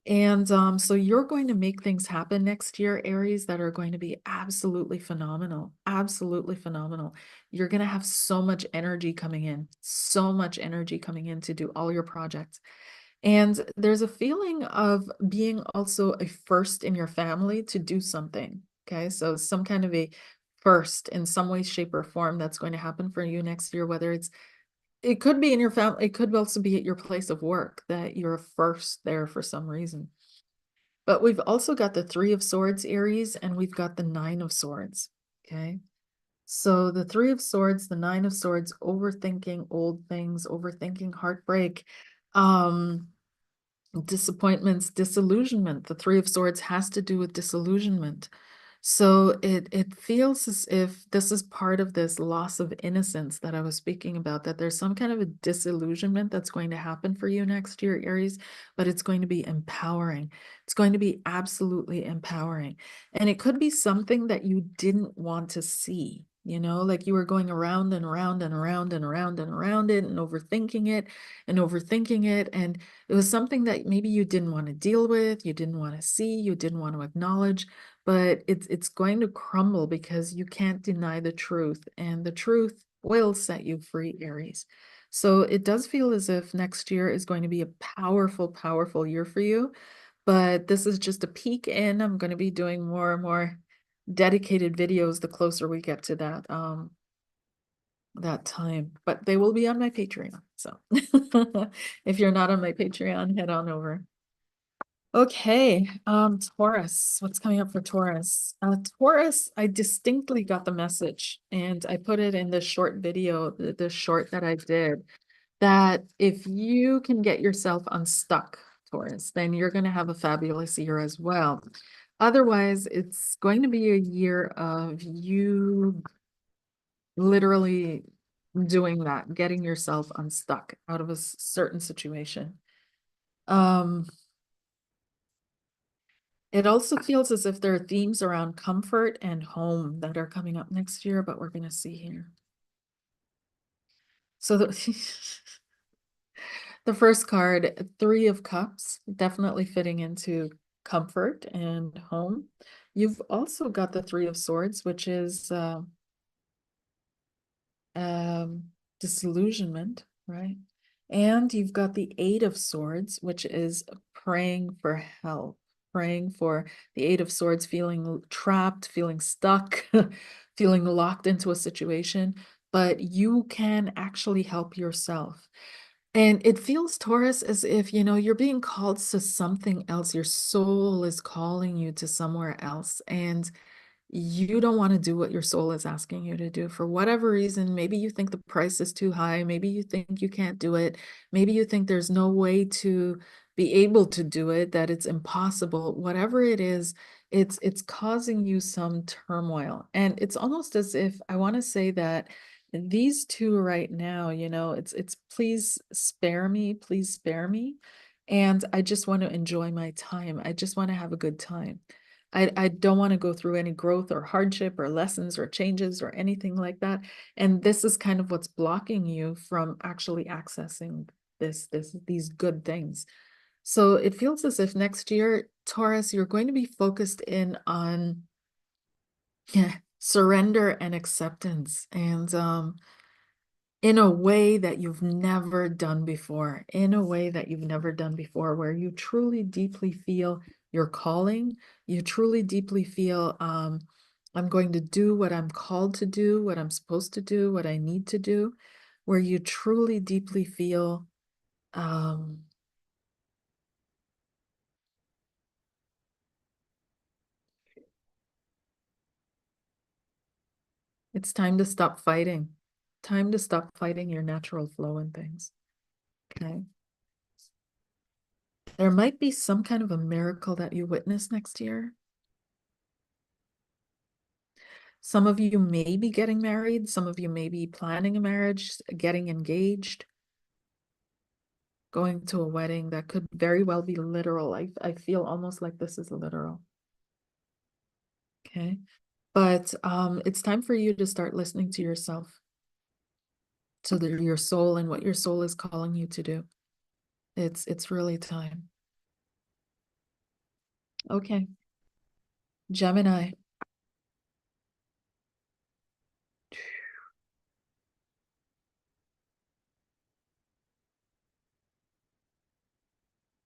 Speaker 1: And so you're going to make things happen next year, Aries, that are going to be absolutely phenomenal. Absolutely phenomenal. You're going to have so much energy coming in, so much energy coming in to do all your projects. And there's a feeling of being also a first in your family to do something. Okay. So some kind of a first in some way, shape, or form that's going to happen for you next year, whether it could be in your family, it could also be at your place of work that you're a first there for some reason. But we've also got the Three of Swords, Aries, and we've got the Nine of Swords. Okay. So the Three of Swords, the Nine of Swords, overthinking old things, overthinking heartbreak, um, disappointments, disillusionment. The Three of Swords has to do with disillusionment. So it feels as if this is part of this loss of innocence that I was speaking about, that there's some kind of a disillusionment that's going to happen for you next year, Aries, but it's going to be empowering. It's going to be absolutely empowering. And it could be something that you didn't want to see. Like you were going around and around and around and around and around it and overthinking it and overthinking it. And it was something that maybe you didn't want to deal with, you didn't want to see, you didn't want to acknowledge, but it's going to crumble because you can't deny the truth, and the truth will set you free, Aries. So it does feel as if next year is going to be a powerful, powerful year for you, but this is just a peek in. I'm going to be doing more and more dedicated videos the closer we get to that time, but they will be on my Patreon. So if you're not on my Patreon, head on over. Okay, Taurus, what's coming up for Taurus? Taurus, I distinctly got the message and I put it in the short video, the short that I did, that if you can get yourself unstuck, Taurus, then you're going to have a fabulous year as well. Otherwise, it's going to be a year of you literally doing that, getting yourself unstuck out of a certain situation. It also feels as if there are themes around comfort and home that are coming up next year, but we're going to see here. So the first card, Three of Cups, definitely fitting into comfort and home. You've also got the Three of Swords, which is um, disillusionment, right? And you've got the Eight of Swords, which is praying for help, praying for the Eight of Swords, feeling trapped, feeling stuck, feeling locked into a situation, but you can actually help yourself. And it feels, Taurus, as if, you're being called to something else. Your soul is calling you to somewhere else. And you don't want to do what your soul is asking you to do for whatever reason. Maybe you think the price is too high. Maybe you think you can't do it. Maybe you think there's no way to be able to do it, that it's impossible. Whatever it is, it's causing you some turmoil. And it's almost as if I want to say that these two right now, it's please spare me, please spare me. And I just want to enjoy my time. I just want to have a good time. I don't want to go through any growth or hardship or lessons or changes or anything like that. And this is kind of what's blocking you from actually accessing these good things. So it feels as if next year, Taurus, you're going to be focused in on surrender and acceptance, and in a way that you've never done before, in a way that you've never done before, where you truly deeply feel your calling. You truly deeply feel, I'm going to do what I'm called to do, what I'm supposed to do, what I need to do, where you truly deeply feel, um, it's time to stop fighting. Time to stop fighting your natural flow in things. Okay. There might be some kind of a miracle that you witness next year. Some of you may be getting married. Some of you may be planning a marriage, getting engaged, going to a wedding. That could very well be literal. I feel almost like this is literal. Okay. But it's time for you to start listening to yourself, to your soul and what your soul is calling you to do. It's really time. Okay. Gemini.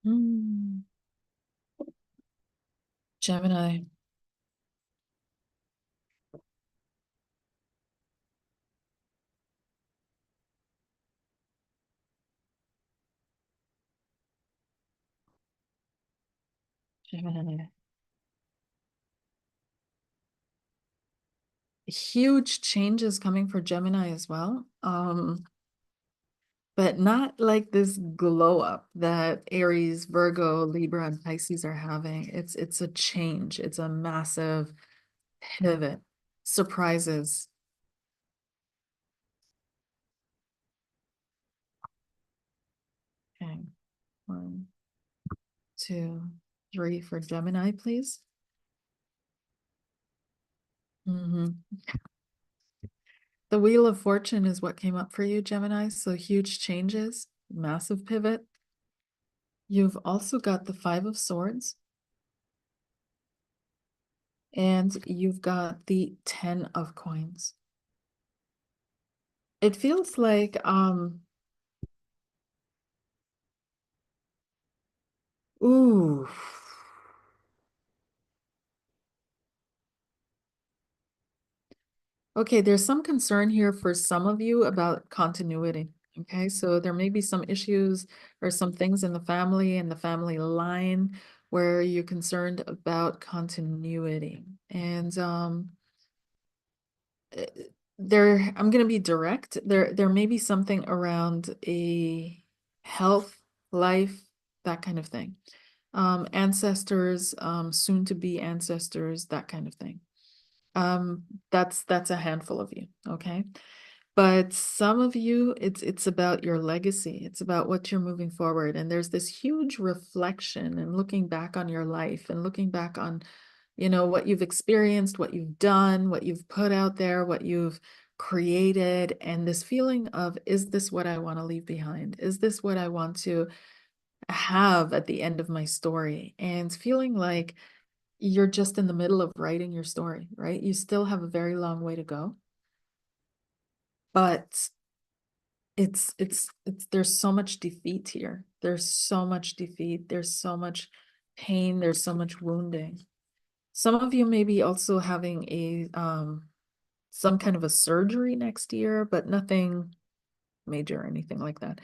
Speaker 1: Hmm. Gemini. Gemini. Huge changes coming for Gemini as well. But not like this glow up that Aries, Virgo, Libra, and Pisces are having. It's a change. It's a massive pivot. Surprises. Okay. 1, 2, 3 for Gemini, please. Mhm. The Wheel of Fortune is what came up for you, Gemini. So huge changes, massive pivot. You've also got the Five of Swords, and you've got the Ten of Coins. It feels like, ooh. Okay, there's some concern here for some of you about continuity. Okay, so there may be some issues or some things in the family and the family line where you're concerned about continuity. And eh, there, I'm gonna be direct. There may be something around a health, life, that kind of thing. Ancestors, soon to be ancestors, that kind of thing. Um, that's a handful of you, okay? But some of you, it's about your legacy. It's about what you're moving forward. And there's this huge reflection and looking back on your life and looking back on, what you've experienced, what you've done, what you've put out there, what you've created, and this feeling of, is this what I want to leave behind? Is this what I want to have at the end of my story? And feeling like you're just in the middle of writing your story, right? You still have a very long way to go, but it's there's so much defeat here. There's so much defeat. There's so much pain. There's so much wounding. Some of you may be also having a some kind of a surgery next year, but nothing major or anything like that.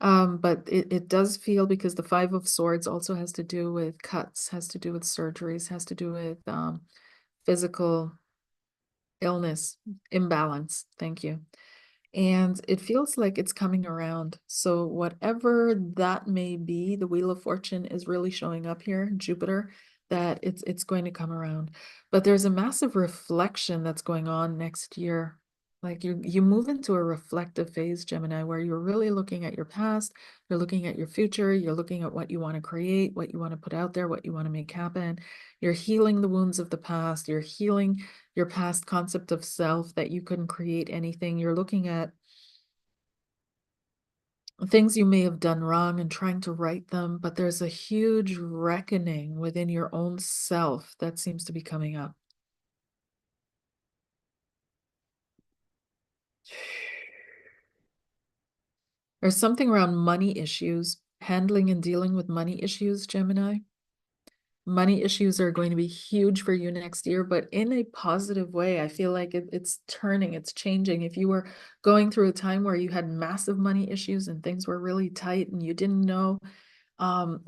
Speaker 1: But it does feel, because the Five of Swords also has to do with cuts, has to do with surgeries, has to do with physical illness, imbalance. Thank you. And it feels like it's coming around. So whatever that may be, the Wheel of Fortune is really showing up here, Jupiter, that it's going to come around. But there's a massive reflection that's going on next year. Like you move into a reflective phase, Gemini, where you're really looking at your past, you're looking at your future, you're looking at what you want to create, what you want to put out there, what you want to make happen. You're healing the wounds of the past, you're healing your past concept of self, that you couldn't create anything. You're looking at things you may have done wrong and trying to right them, but there's a huge reckoning within your own self that seems to be coming up. There's something around money issues, handling and dealing with money issues, Gemini. money issues are going to be huge for you next year, but in a positive way. I feel like it's turning, it's changing. If you were going through a time where you had massive money issues and things were really tight and you didn't know,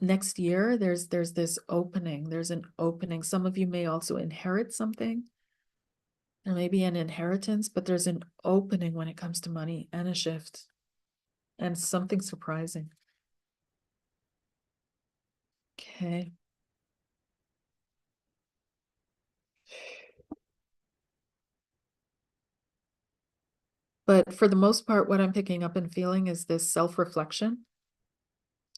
Speaker 1: next year there's this opening. There's an opening. Some of you may also inherit something. There may be an inheritance, but there's an opening when it comes to money and a shift and something surprising. Okay. But for the most part, what I'm picking up and feeling is this self-reflection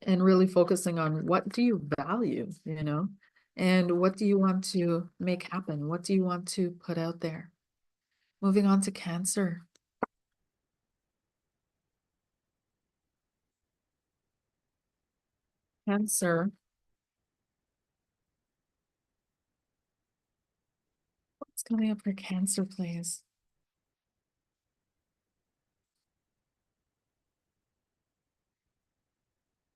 Speaker 1: and really focusing on what do you value, and what do you want to make happen? What do you want to put out there? Moving on to Cancer. Cancer, what's coming up for Cancer, please?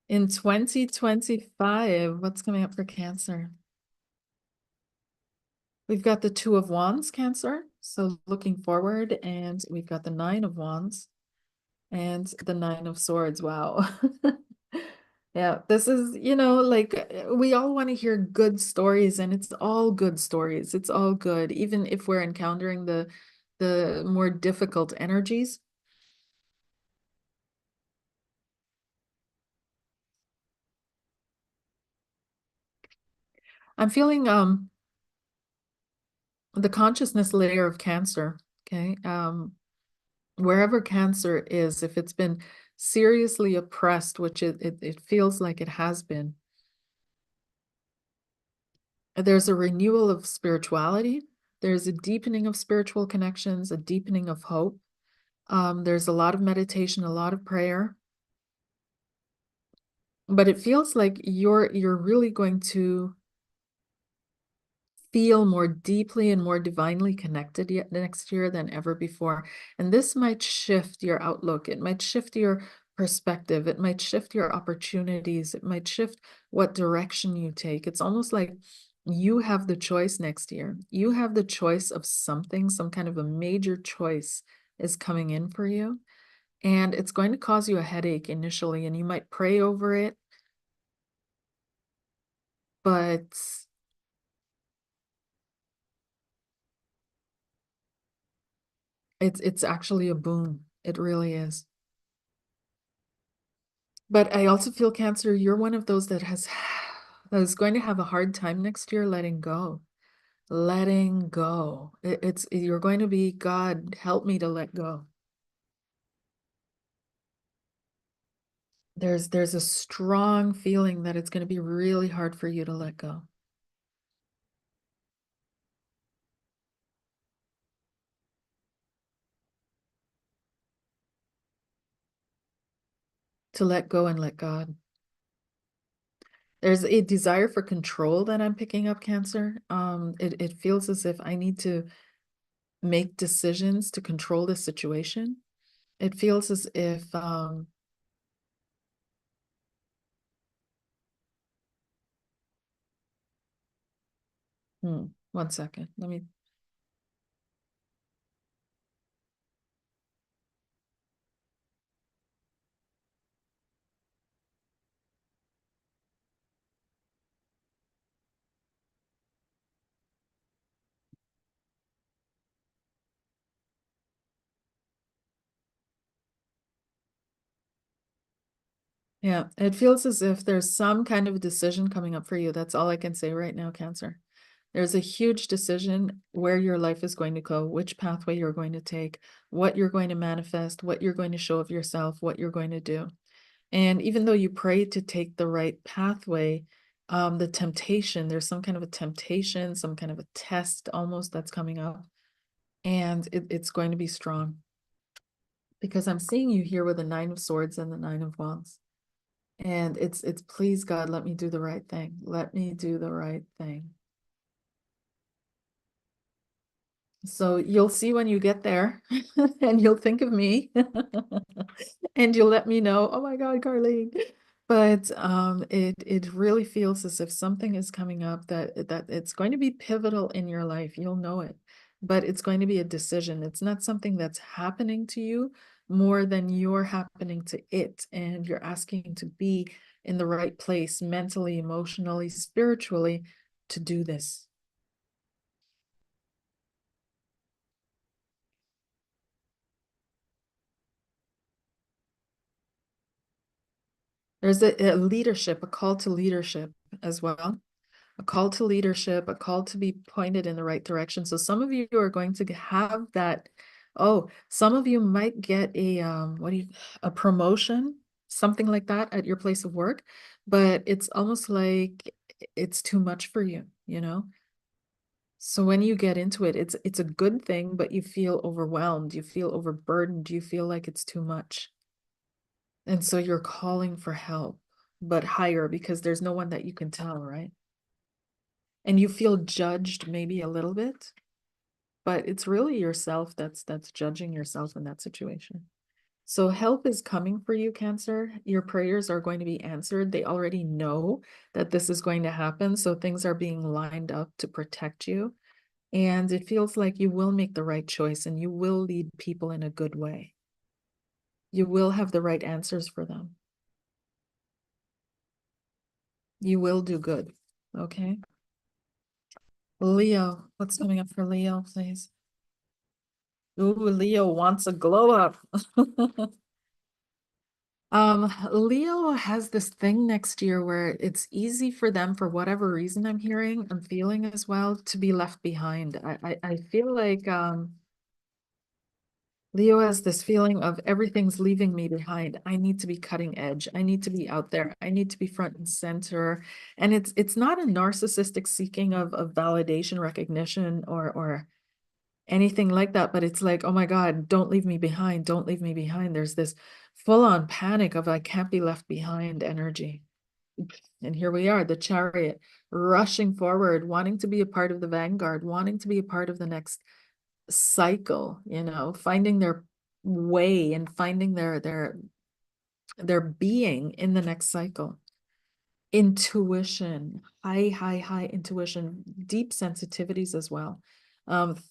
Speaker 1: In 2025, what's coming up for Cancer? We've got the Two of Wands, Cancer. So looking forward, and we've got the Nine of Wands and the Nine of Swords. Wow. Yeah, this is, like we all want to hear good stories, and it's all good stories. It's all good, even if we're encountering the more difficult energies. I'm feeling the consciousness layer of Cancer. Okay. Wherever Cancer is, if it's been seriously oppressed, which it feels like it has been, there's a renewal of spirituality. There's a deepening of spiritual connections, a deepening of hope. There's a lot of meditation, a lot of prayer, but it feels like you're really going to feel more deeply and more divinely connected yet next year than ever before. And this might shift your outlook. It might shift your perspective. It might shift your opportunities. It might shift what direction you take. It's almost like you have the choice next year. You have the choice of something, some kind of a major choice is coming in for you. And it's going to cause you a headache initially, and you might pray over it, but it's actually a boon. It really is. But I also feel, Cancer, you're one of those that is going to have a hard time next year letting go. Letting go. You're going to be, God, help me to let go. There's a strong feeling that it's going to be really hard for you to let go. To let go and let God. There's a desire for control that I'm picking up, Cancer. It feels as if I need to make decisions to control the situation. It feels as if, 1 second. Let me, yeah, it feels as if there's some kind of decision coming up for you. That's all I can say right now, Cancer. There's a huge decision where your life is going to go, which pathway you're going to take, what you're going to manifest, what you're going to show of yourself, what you're going to do. And even though you pray to take the right pathway, the temptation, there's some kind of a temptation, some kind of a test almost that's coming up. And it's going to be strong because I'm seeing you here with the Nine of Swords and the Nine of Wands. And it's please God, let me do the right thing. Let me do the right thing. So you'll see when you get there and you'll think of me and you'll let me know, oh my God, Karleen. But it really feels as if something is coming up that it's going to be pivotal in your life. You'll know it, but it's going to be a decision. It's not something that's happening to you more than you're happening to it, and you're asking to be in the right place mentally, emotionally, spiritually to do this. There's a leadership, a call to leadership as well. A call to leadership, a call to be pointed in the right direction. So some of you are going to have that. Oh, some of you might get a promotion, something like that at your place of work, but it's almost like it's too much for you, you know? So when you get into it, it's a good thing, but you feel overwhelmed, you feel overburdened, you feel like it's too much. And so you're calling for help, but higher because there's no one that you can tell, right? And you feel judged maybe a little bit, but it's really yourself that's judging yourself in that situation. So help is coming for you, Cancer. Your prayers are going to be answered. They already know that this is going to happen, so things are being lined up to protect you. And it feels like you will make the right choice and you will lead people in a good way. You will have the right answers for them. You will do good. Okay. Leo, what's coming up for Leo, please? Ooh, Leo wants a glow up. Leo has this thing next year where it's easy for them, for whatever reason I'm hearing, I'm feeling as well, to be left behind. I feel like Leo has this feeling of everything's leaving me behind. I need to be cutting edge. I need to be out there. I need to be front and center. And it's not a narcissistic seeking of validation, recognition, or anything like that, but it's like, oh my God, don't leave me behind. Don't leave me behind. There's this full-on panic of I can't be left behind energy. And here we are, the chariot, rushing forward, wanting to be a part of the vanguard, wanting to be a part of the next cycle, finding their way and finding their being in the next cycle. Intuition, high intuition, deep sensitivities as well.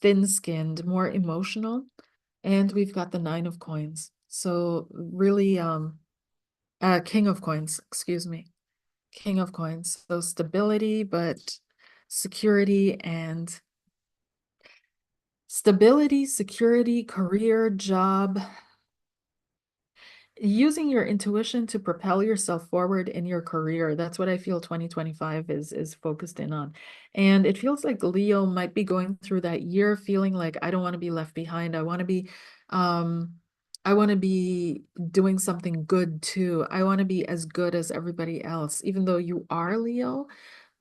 Speaker 1: Thin-skinned, more emotional. And we've got the Nine of Coins. So really, King of Coins, excuse me. King of Coins. So stability, but security and stability, security, career, job, using your intuition to propel yourself forward in your career. That's what I feel 2025 is focused in on. And it feels like Leo might be going through that year feeling like I don't want to be left behind. Um I want to be doing something good too. I want to be as good as everybody else, even though you are Leo,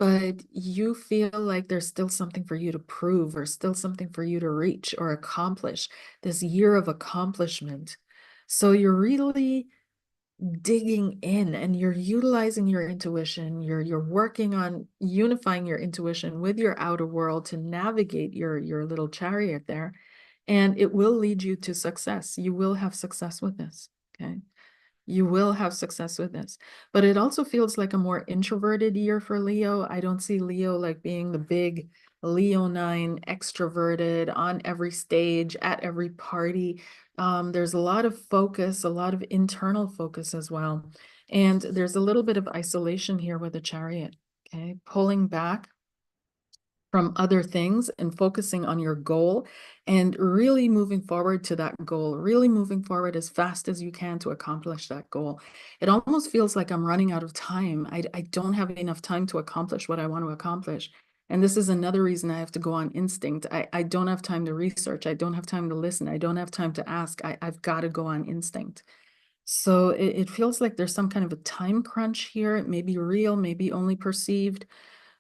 Speaker 1: but you feel like there's still something for you to prove or still something for you to reach or accomplish. This year of accomplishment. So you're really digging in and you're utilizing your intuition. You're working on unifying your intuition with your outer world to navigate your little chariot there. And it will lead you to success. You will have success with this. Okay. You will have success with this. But it also feels like a more introverted year for Leo. I don't see Leo like being the big Leonine, extroverted on every stage, at every party. There's a lot of focus, a lot of internal focus as well. And there's a little bit of isolation here with the chariot, okay? Pulling back from other things and focusing on your goal and really moving forward to that goal, really moving forward as fast as you can to accomplish that goal. It almost feels like I'm running out of time. I don't have enough time to accomplish what I want to accomplish. And this is another reason I have to go on instinct. I don't have time to research. I don't have time to listen. I don't have time to ask. I've got to go on instinct. So it feels like there's some kind of a time crunch here. It may be real, maybe only perceived,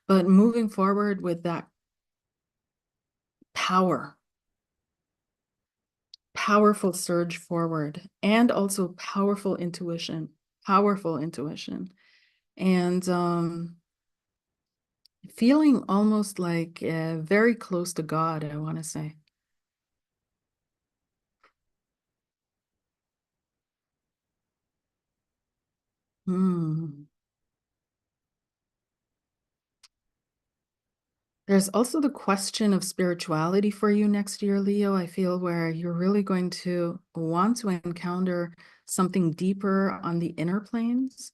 Speaker 1: but moving forward with that power, powerful surge forward, and also powerful intuition, and feeling almost like very close to God, I want to say. There's also the question of spirituality for you next year, Leo. I feel where you're really going to want to encounter something deeper on the inner planes,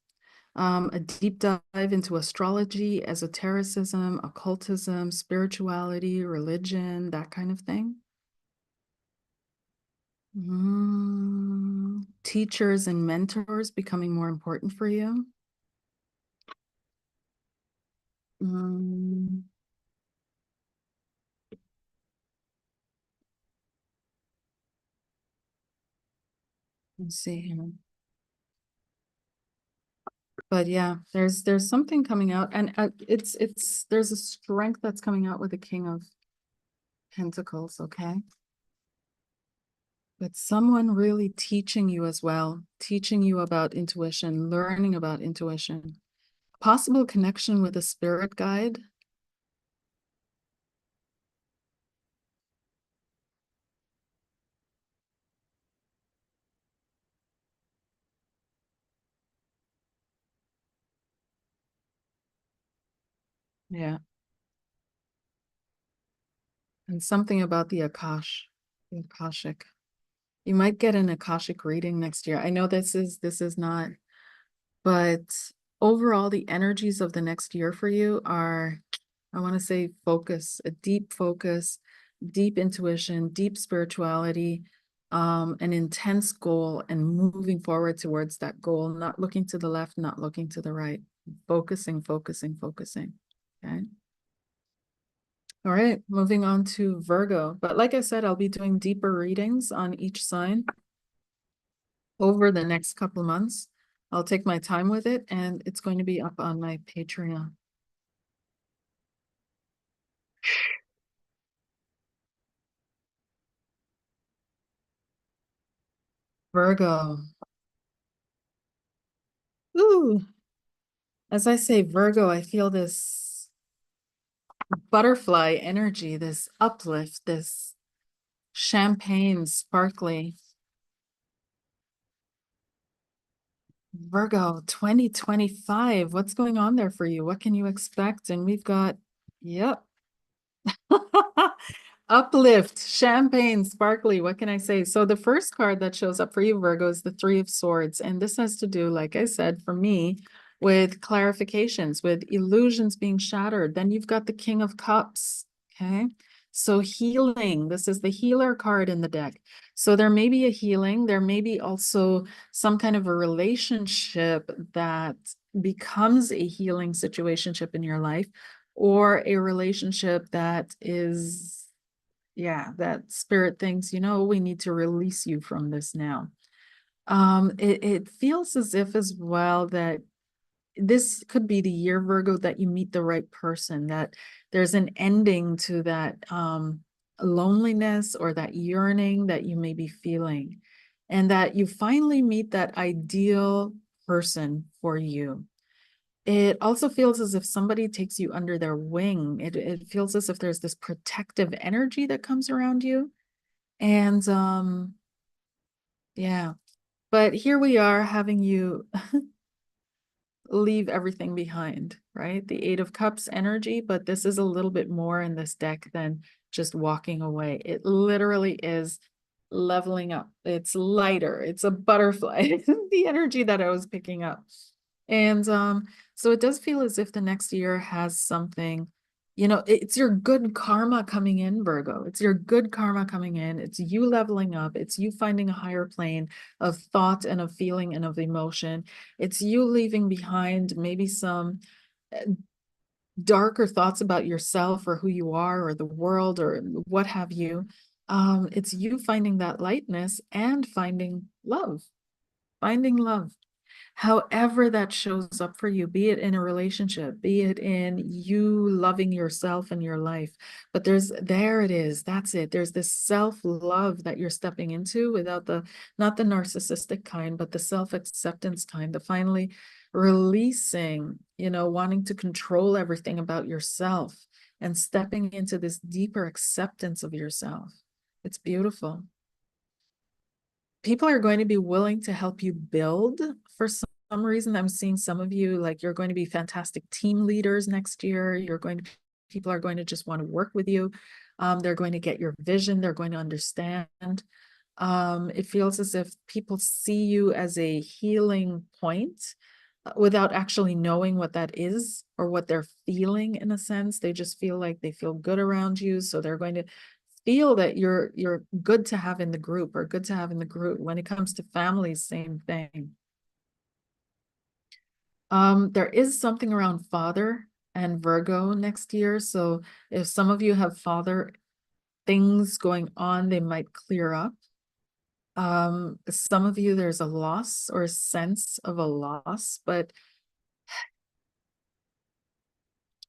Speaker 1: a deep dive into astrology, esotericism, occultism, spirituality, religion, that kind of thing. Teachers and mentors becoming more important for you. Mm, let's see here. But yeah, there's something coming out, and it's there's a strength that's coming out with the King of Pentacles, okay? But someone really teaching you as well, teaching you about intuition, learning about intuition, possible connection with a spirit guide. Yeah, and something about the the Akashic. You might get an Akashic reading next year. I know this is not, but overall, the energies of the next year for you are, I want to say, focus, a deep focus, deep intuition, deep spirituality, an intense goal, and moving forward towards that goal, not looking to the left, not looking to the right, focusing, focusing, focusing. Okay. All right, moving on to Virgo. But like I said, I'll be doing deeper readings on each sign over the next couple months. I'll take my time with it, and it's going to be up on my Patreon. Virgo. Ooh, as I say Virgo, I feel this butterfly energy, this uplift, this champagne sparkly. Virgo 2025. What's going on there for you? What can you expect? And we've got, yep. Uplift, champagne, sparkly. What can I say? So the first card that shows up for you, Virgo, is the Three of Swords. And this has to do, like I said, for me, with clarifications, with illusions being shattered. Then you've got the King of Cups. Okay. So healing. This is the healer card in the deck. So there may be a healing. There may be also some kind of a relationship that becomes a healing situationship in your life, or a relationship that is, yeah, that spirit thinks, we need to release you from this now. It feels as if as well that this could be the year, Virgo, that you meet the right person, that there's an ending to that loneliness or that yearning that you may be feeling, and that you finally meet that ideal person for you. It also feels as if somebody takes you under their wing. It feels as if there's this protective energy that comes around you. And yeah, but here we are having you leave everything behind, right? The Eight of Cups energy, but this is a little bit more in this deck than just walking away. It literally is leveling up. It's lighter. It's a butterfly. The energy that I was picking up. And so it does feel as if the next year has something, it's your good karma coming in, Virgo. It's your good karma coming in. It's you leveling up. It's you finding a higher plane of thought and of feeling and of emotion. It's you leaving behind maybe some darker thoughts about yourself or who you are or the world or what have you. It's you finding that lightness and finding love, finding love. However that shows up for you, be it in a relationship, be it in you loving yourself and your life. But there it is. That's it. There's this self-love that you're stepping into without not the narcissistic kind, but the self-acceptance kind, the finally releasing, wanting to control everything about yourself and stepping into this deeper acceptance of yourself. It's beautiful. People are going to be willing to help you build. For some reason, I'm seeing some of you, like, you're going to be fantastic team leaders next year. You're going to People are going to just want to work with you. They're going to get your vision. They're going to understand. It feels as if people see you as a healing point without actually knowing what that is or what they're feeling in a sense. They just feel like they feel good around you. So they're going to feel that you're good to have in the group or good to have in the group. When it comes to families, same thing. There is something around father and Virgo next year. So if some of you have father things going on, they might clear up. Some of you, there's a loss or a sense of a loss, but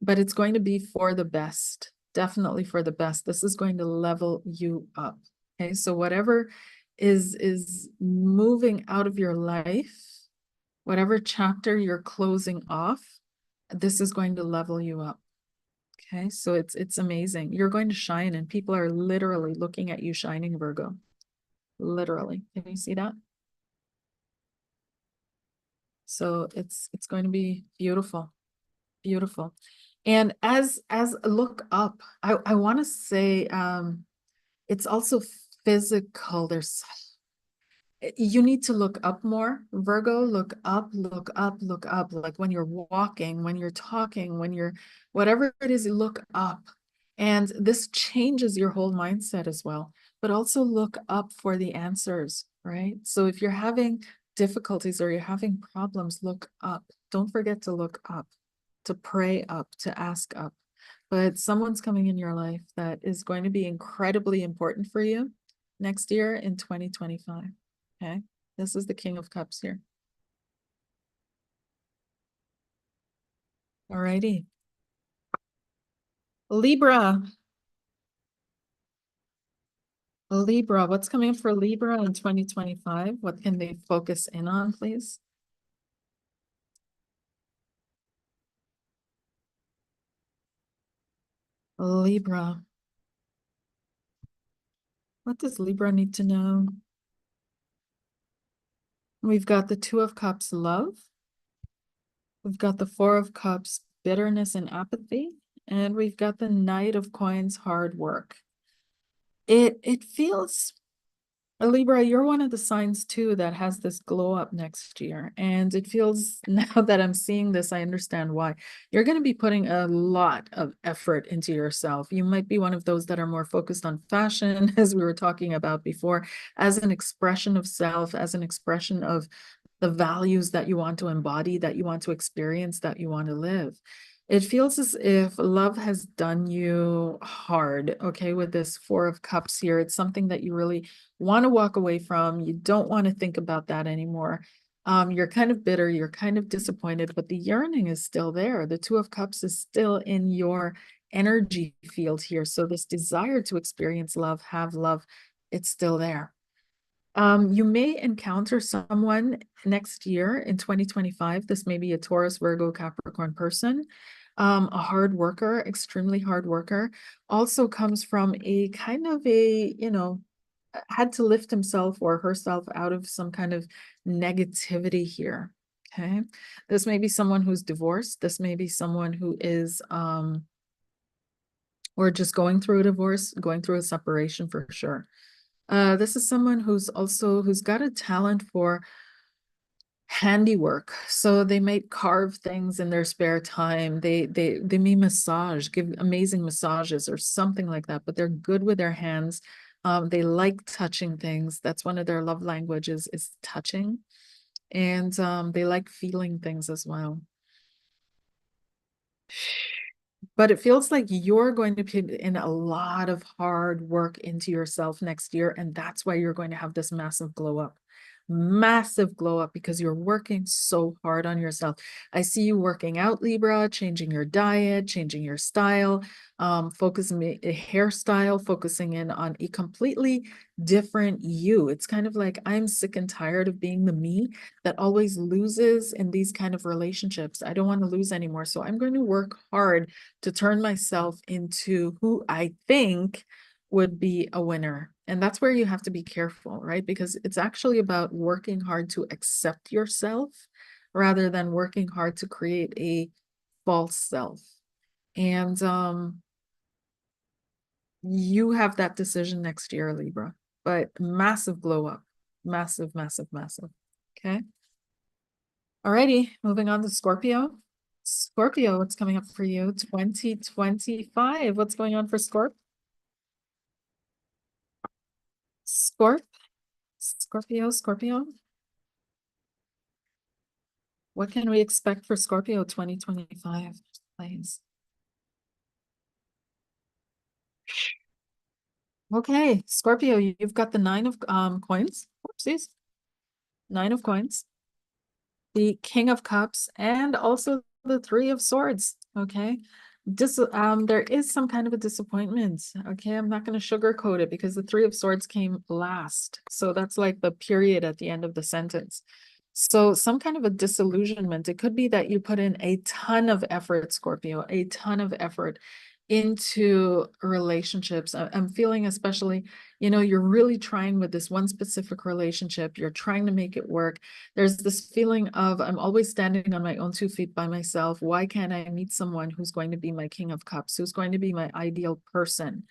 Speaker 1: it's going to be for the best, definitely for the best. This is going to level you up. Okay, so whatever is moving out of your life, whatever chapter you're closing off, this is going to level you up. Okay, so it's amazing. You're going to shine, and people are literally looking at you shining, Virgo. Literally. Can you see that? So it's going to be beautiful. Beautiful. And as look up, I want to say it's also physical. There's you need to look up more, Virgo. Look up, look up, look up. Like when you're walking, when you're talking, when you're whatever it is, you look up. And this changes your whole mindset as well. But also look up for the answers, right? So if you're having difficulties or you're having problems, look up. Don't forget to look up, to pray up, to ask up. But someone's coming in your life that is going to be incredibly important for you next year in 2025. Okay, this is the King of Cups here. All righty. Libra. Libra, what's coming up for Libra in 2025? What can they focus in on, please? Libra. What does Libra need to know? We've got the Two of Cups, love. We've got the Four of Cups, bitterness and apathy. And we've got the Knight of Coins, hard work. It feels, Libra, you're one of the signs too that has this glow up next year. And it feels now that I'm seeing this, I understand why. You're going to be putting a lot of effort into yourself. You might be one of those that are more focused on fashion, as we were talking about before, as an expression of self, as an expression of the values that you want to embody, that you want to experience, that you want to live. It feels as if love has done you hard, okay, with this Four of Cups here. It's something that you really want to walk away from. You don't want to think about that anymore. You're kind of bitter, you're kind of disappointed, but the yearning is still there. The Two of Cups is still in your energy field here. So this desire to experience love, have love, it's still there. You may encounter someone next year in 2025. This may be a Taurus, Virgo, Capricorn person, a hard worker, extremely hard worker, also comes from a kind of a, had to lift himself or herself out of some kind of negativity here. Okay. This may be someone who's divorced. This may be someone who is, or just going through a divorce, going through a separation for sure. This is someone who's got a talent for handiwork. So they might carve things in their spare time. They may massage, give amazing massages or something like that, but they're good with their hands. They like touching things. That's one of their love languages, is touching. And they like feeling things as well. But it feels like you're going to put in a lot of hard work into yourself next year. And that's why you're going to have this massive glow up. Massive glow up because you're working so hard on yourself. I see you working out, Libra, changing your diet, changing your style, focusing hairstyle, focusing in on a completely different you. It's kind of like, I'm sick and tired of being the me that always loses in these kind of relationships. I don't want to lose anymore. So I'm going to work hard to turn myself into who I think would be a winner. And that's where you have to be careful, right? Because it's actually about working hard to accept yourself rather than working hard to create a false self. And you have that decision next year, Libra, but massive glow up, massive, massive, massive. Okay. Alrighty, moving on to Scorpio. Scorpio, what's coming up for you? 2025. What's going on for Scorp? Scorpio. What can we expect for Scorpio 2025, please? Okay, Scorpio, you've got the nine of coins. Oopsies. Nine of coins, the King of Cups, and also the Three of Swords. Okay. There is some kind of a disappointment. Okay, I'm not going to sugarcoat it because the Three of Swords came last. So that's like the period at the end of the sentence. So some kind of a disillusionment. It could be that you put in a ton of effort, Scorpio, a ton of effort into relationships. I'm feeling especially, you're really trying with this one specific relationship. You're trying to make it work. There's this feeling of I'm always standing on my own 2 feet by myself. Why can't I meet someone who's going to be my King of Cups, who's going to be my ideal person?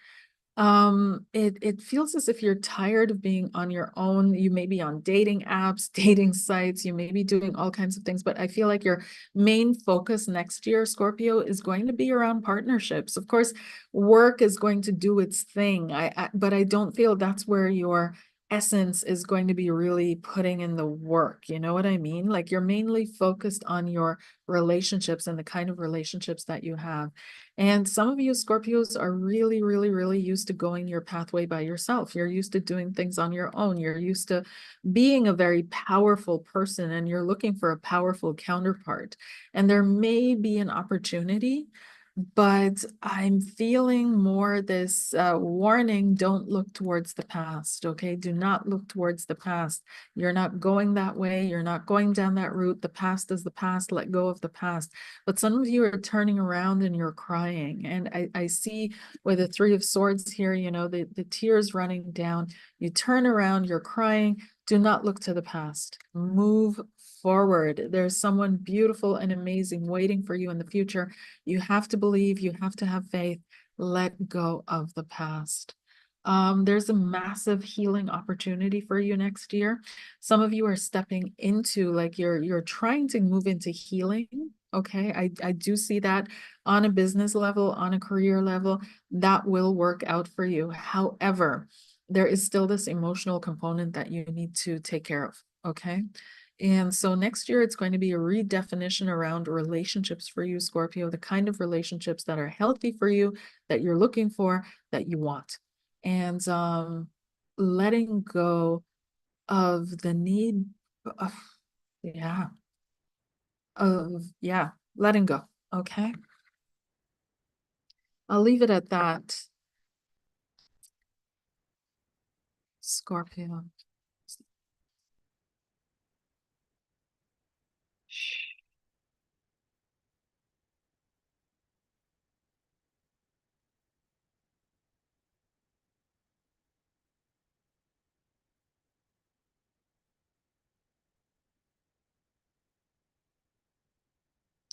Speaker 1: It feels as if you're tired of being on your own. You may be on dating apps, dating sites, you may be doing all kinds of things, but I feel like your main focus next year, Scorpio, is going to be around partnerships. Of course, work is going to do its thing. But I don't feel that's where your essence is going to be really putting in the work. You know what I mean? Like you're mainly focused on your relationships and the kind of relationships that you have. And some of you Scorpios are really, really, really used to going your pathway by yourself. You're used to doing things on your own. You're used to being a very powerful person and you're looking for a powerful counterpart. And there may be an opportunity, but I'm feeling more this warning, don't look towards the past, okay? Do not look towards the past. You're not going that way. You're not going down that route. The past is the past. Let go of the past. But some of you are turning around and you're crying. And I see with the Three of Swords here, the tears running down. You turn around, you're crying. Do not look to the past. Move forward. There's someone beautiful and amazing waiting for you in the future. You have to believe, you have to have faith. Let go of the past. There's a massive healing opportunity for you next year. Some of you are stepping into, like, you're trying to move into healing. Okay, I do see that on a business level, on a career level, that will work out for you. However, there is still this emotional component that you need to take care of. Okay. And so next year, it's going to be a redefinition around relationships for you, Scorpio, the kind of relationships that are healthy for you, that you're looking for, that you want. And letting go of the need of, yeah, letting go. Okay. I'll leave it at that, Scorpio.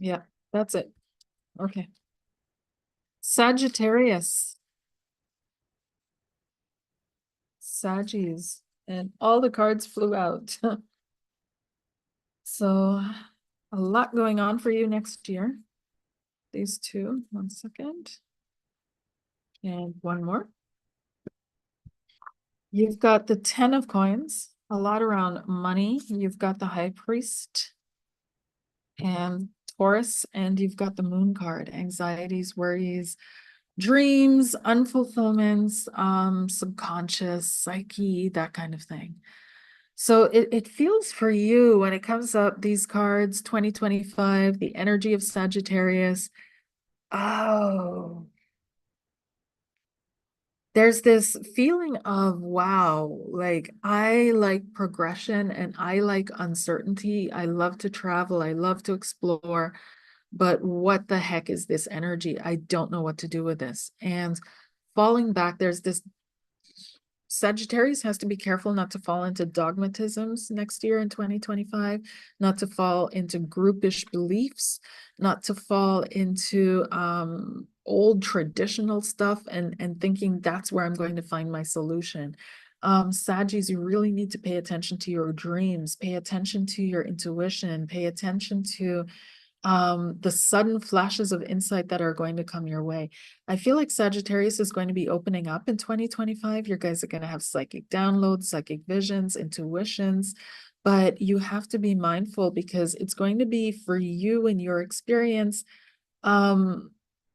Speaker 1: Yeah, that's it. Okay. Sagittarius. Saggies. And all the cards flew out. So a lot going on for you next year. These two, 1 second. And one more. You've got the 10 of coins, a lot around money. You've got the High Priest and Taurus, and you've got the Moon card, anxieties, worries, dreams, unfulfillments, subconscious, psyche, that kind of thing. So it feels for you when it comes up, these cards, 2025, the energy of Sagittarius. Oh, there's this feeling of, wow, like I like progression and I like uncertainty. I love to travel. I love to explore. But what the heck is this energy? I don't know what to do with this. And falling back, there's this Sagittarius has to be careful not to fall into dogmatisms next year in 2025, not to fall into groupish beliefs, not to fall into old traditional stuff and thinking that's where I'm going to find my solution. Saggies, you really need to pay attention to your dreams, pay attention to your intuition, pay attention to the sudden flashes of insight that are going to come your way. I feel like Sagittarius is going to be opening up in 2025. You guys are going to have psychic downloads, psychic visions, intuitions, but you have to be mindful because it's going to be for you and your experience um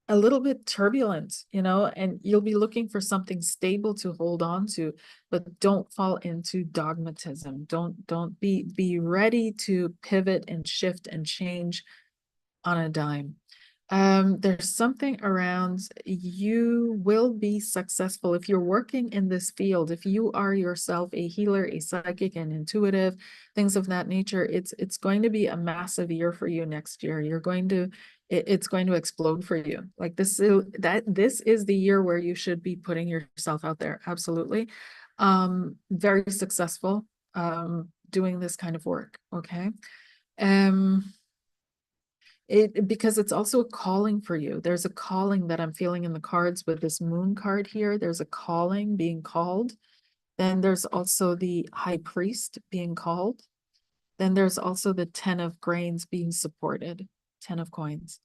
Speaker 1: a little bit turbulent, you know, and you'll be looking for something stable to hold on to, but don't fall into dogmatism. Don't be ready to pivot and shift and change on a dime. There's something around you will be successful if you're working in this field. If you are yourself a healer, a psychic, and intuitive, things of that nature, it's going to be a massive year for you next year. You're going to it's going to explode for you. Like this is the year where you should be putting yourself out there. Absolutely. Very successful doing this kind of work. Okay. Um because it's also a calling for you. There's a calling that I'm feeling in the cards with this moon card here. There's a calling being called. Then there's also the high priest being called. Then there's also the 10 of grains being supported, 10 of coins.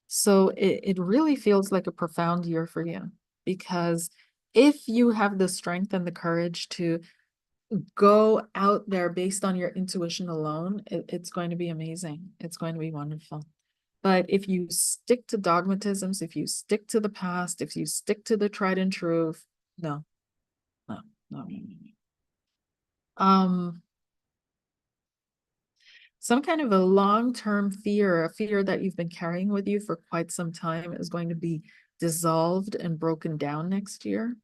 Speaker 1: So it really feels like a profound year for you because if you have the strength and the courage to go out there based on your intuition alone, it's going to be amazing. It's going to be wonderful. But if you stick to dogmatisms, if you stick to the past, if you stick to the tried and true, no, no, no, no, no, no. Some kind of a long-term fear, a fear that you've been carrying with you for quite some time is going to be dissolved and broken down next year.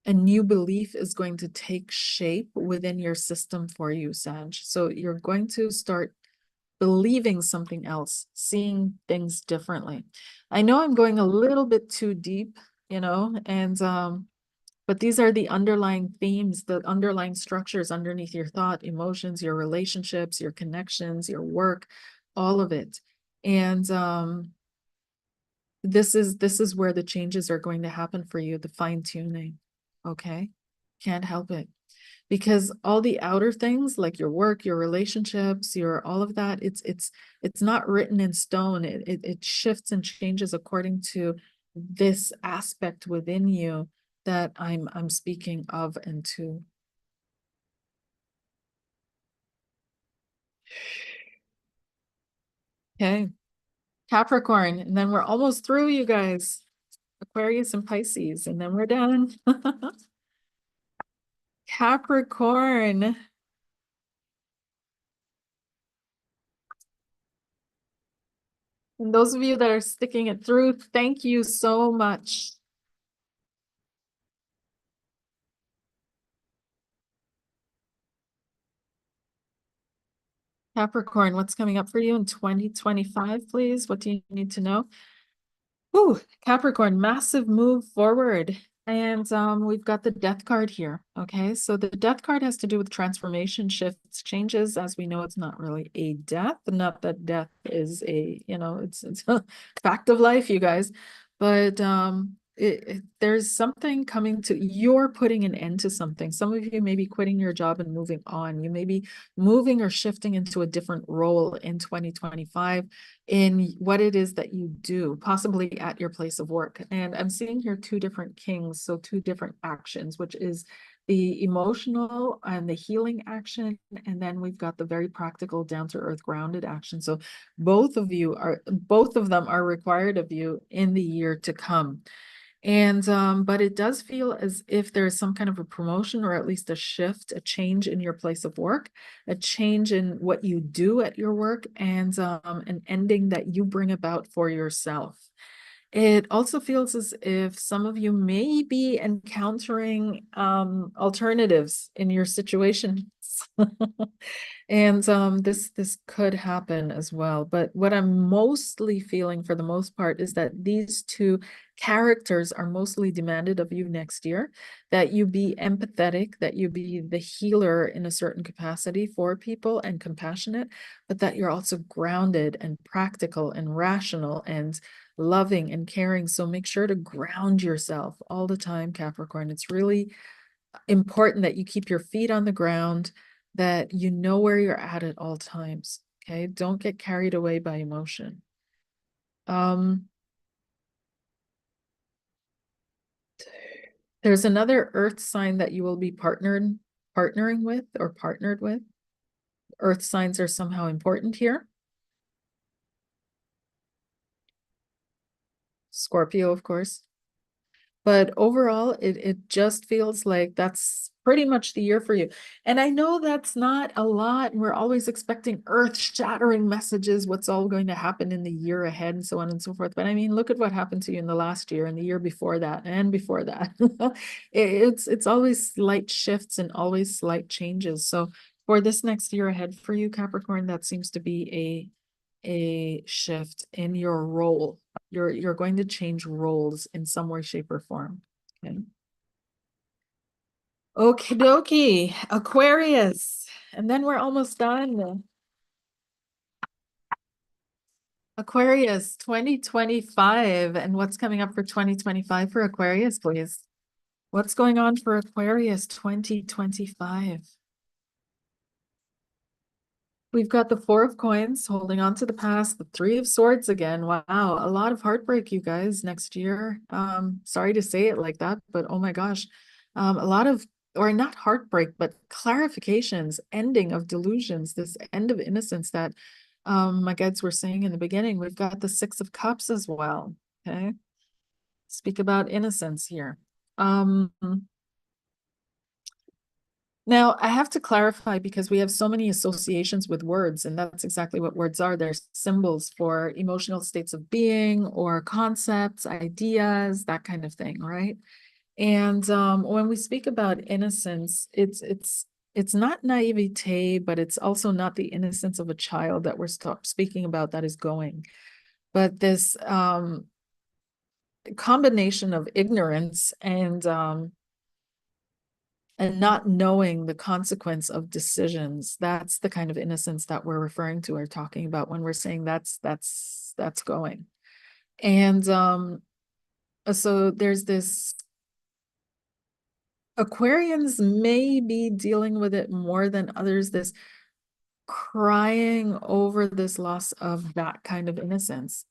Speaker 1: A new belief is going to take shape within your system for you, Sag. So you're going to start believing something else, seeing things differently. I know I'm going a little bit too deep, you know, and but these are the underlying themes, the underlying structures underneath your thought, emotions, your relationships, your connections, your work, all of it. And this is where the changes are going to happen for you, the fine-tuning. Okay? Can't help it. Because all the outer things like your work, your relationships, your all of that, it's not written in stone. It shifts and changes according to this aspect within you that I'm speaking of and to. Okay. Capricorn, and then we're almost through, you guys. Aquarius and Pisces, and then we're done. Capricorn. And those of you that are sticking it through, thank you so much. Capricorn, what's coming up for you in 2025, please? What do you need to know? Ooh, Capricorn, massive move forward. And we've got the death card here. Okay, so the death card has to do with transformation, shifts, changes. As we know, it's not really a death. Not that death is a, you know, it's a fact of life, you guys. But there's something coming to, you're putting an end to something. Some of you may be quitting your job and moving on. You may be moving or shifting into a different role in 2025 in what it is that you do, possibly at your place of work. And I'm seeing here two different kings, so two different actions, which is the emotional and the healing action, and then we've got the very practical, down-to-earth, grounded action. So both of them are required of you in the year to come. And but it does feel as if there's some kind of a promotion or at least a shift, a change in your place of work, a change in what you do at your work, and an ending that you bring about for yourself. It also feels as if some of you may be encountering alternatives in your situation. And this could happen as well. But what I'm mostly feeling for the most part is that these two characters are mostly demanded of you next year, that you be empathetic, that you be the healer in a certain capacity for people and compassionate, but that you're also grounded and practical and rational and loving and caring. So make sure to ground yourself all the time, Capricorn. It's really important that you keep your feet on the ground, that you know where you're at all times. Okay, don't get carried away by emotion. There's another earth sign that you will be partnering with or partnered with. Earth signs are somehow important here. Scorpio, of course. But overall, it just feels like that's pretty much the year for you. And I know that's not a lot. We're always expecting earth-shattering messages, what's all going to happen in the year ahead, and so on and so forth. But I mean, look at what happened to you in the last year and the year before that and before that. It's always slight shifts and always slight changes. So for this next year ahead for you, Capricorn, that seems to be a shift in your role. You're going to change roles in some way, shape, or form. Okay. Okie dokie. Aquarius. And then we're almost done. Aquarius 2025. And what's coming up for 2025 for Aquarius, please? What's going on for Aquarius 2025? We've got the Four of Coins holding on to the past, the Three of Swords again. Wow, a lot of heartbreak, you guys, next year. Sorry to say it like that, but oh my gosh. A lot of, or not heartbreak, but clarifications, ending of delusions, this end of innocence that my guides were saying in the beginning. We've got the Six of Cups as well. Okay. Speak about innocence here. Now, I have to clarify because we have so many associations with words, and that's exactly what words are. They're symbols for emotional states of being or concepts, ideas, that kind of thing, right? And when we speak about innocence, it's not naivete, but it's also not the innocence of a child that we're speaking about that is going. But this combination of ignorance and not knowing the consequence of decisions, that's the kind of innocence that we're referring to or talking about when we're saying that's going. And so there's this, Aquarians may be dealing with it more than others, this crying over this loss of that kind of innocence,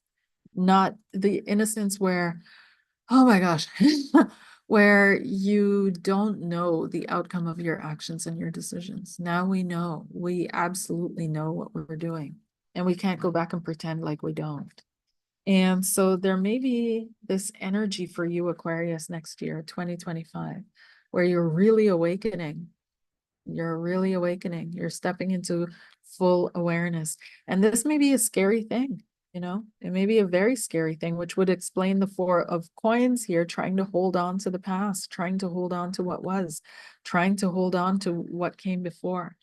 Speaker 1: not the innocence where, oh my gosh, where you don't know the outcome of your actions and your decisions. Now we know, we absolutely know what we're doing, and we can't go back and pretend like we don't. And so there may be this energy for you, Aquarius, next year, 2025, where you're really awakening. You're really awakening. You're stepping into full awareness. And this may be a scary thing. It may be a very scary thing, which would explain the Four of Coins here, trying to hold on to the past, trying to hold on to what was, trying to hold on to what came before.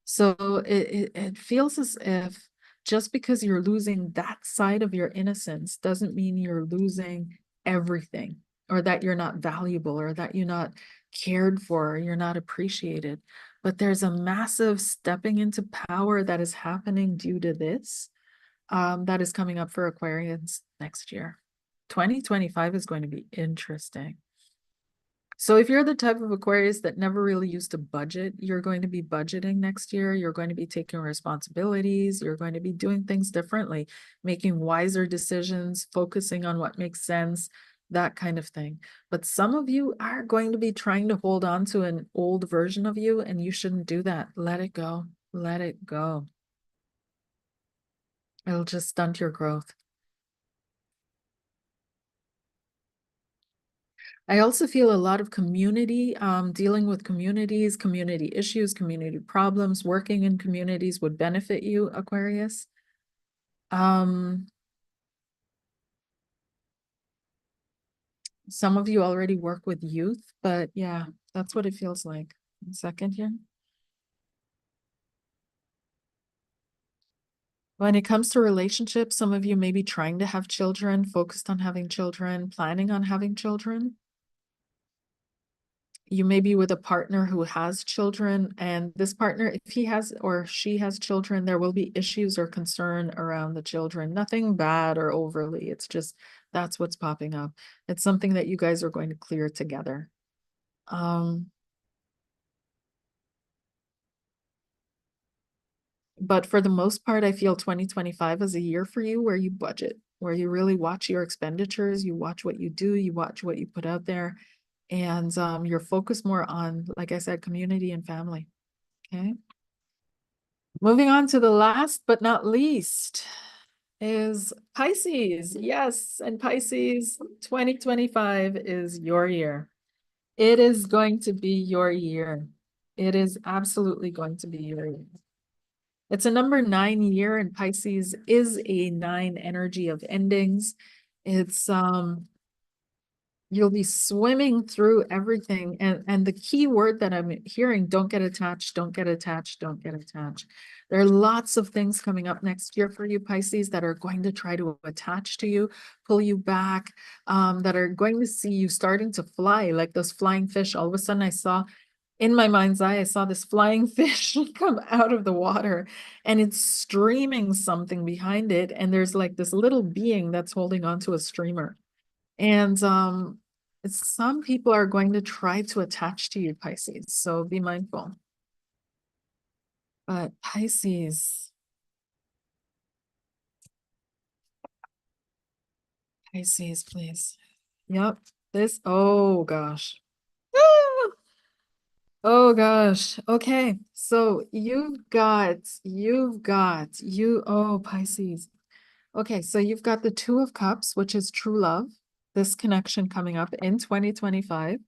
Speaker 1: So it feels as if just because you're losing that side of your innocence doesn't mean you're losing everything, or that you're not valuable, or that you're not cared for, or you're not appreciated. But there's a massive stepping into power that is happening due to this, that is coming up for Aquarians next year. 2025 is going to be interesting. So if you're the type of Aquarius that never really used to budget, you're going to be budgeting next year. You're going to be taking responsibilities. You're going to be doing things differently, making wiser decisions, focusing on what makes sense, that kind of thing. But some of you are going to be trying to hold on to an old version of you, and you shouldn't do that. Let it go. Let it go. It'll just stunt your growth. I also feel a lot of community, dealing with communities, community issues, community problems, working in communities would benefit you, Aquarius. Some of you already work with youth, but yeah, that's what it feels like. 1 second here. When it comes to relationships, some of you may be trying to have children, focused on having children, planning on having children. You may be with a partner who has children, and this partner, if he has or she has children, there will be issues or concern around the children. Nothing bad or overly. It's just that's what's popping up. It's something that you guys are going to clear together. Um, but for the most part, I feel 2025 is a year for you where you budget, where you really watch your expenditures, you watch what you do, you watch what you put out there, and you're focused more on, like I said, community and family. Okay. Moving on to the last but not least is Pisces. Yes, and Pisces 2025 is your year. It is going to be your year. It is absolutely going to be your year. It's a number 9 year, and Pisces is a 9 energy of endings. It's you'll be swimming through everything, and the key word that I'm hearing, don't get attached, don't get attached, don't get attached. There are lots of things coming up next year for you, Pisces, that are going to try to attach to you, pull you back, that are going to see you starting to fly like those flying fish. All of a sudden I saw in my mind's eye, I saw this flying fish come out of the water, and it's streaming something behind it, and there's like this little being that's holding onto a streamer. And some people are going to try to attach to you, Pisces, so be mindful. But Pisces, please. Yep. This, oh gosh. Ah! Oh gosh. Okay. So oh Pisces. Okay, so you've got the Two of Cups, which is true love, this connection coming up in 2025,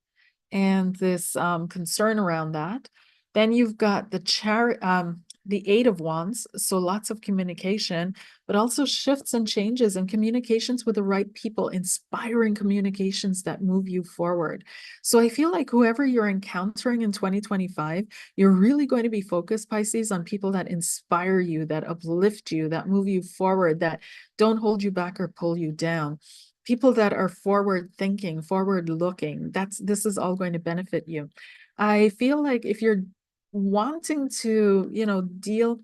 Speaker 1: and this concern around that. Then you've got the Eight of Wands, so lots of communication, but also shifts and changes and communications with the right people, inspiring communications that move you forward. So I feel like whoever you're encountering in 2025, you're really going to be focused, Pisces, on people that inspire you, that uplift you, that move you forward, that don't hold you back or pull you down. People that are forward thinking, forward looking. This is all going to benefit you. I feel like if you're wanting to, deal,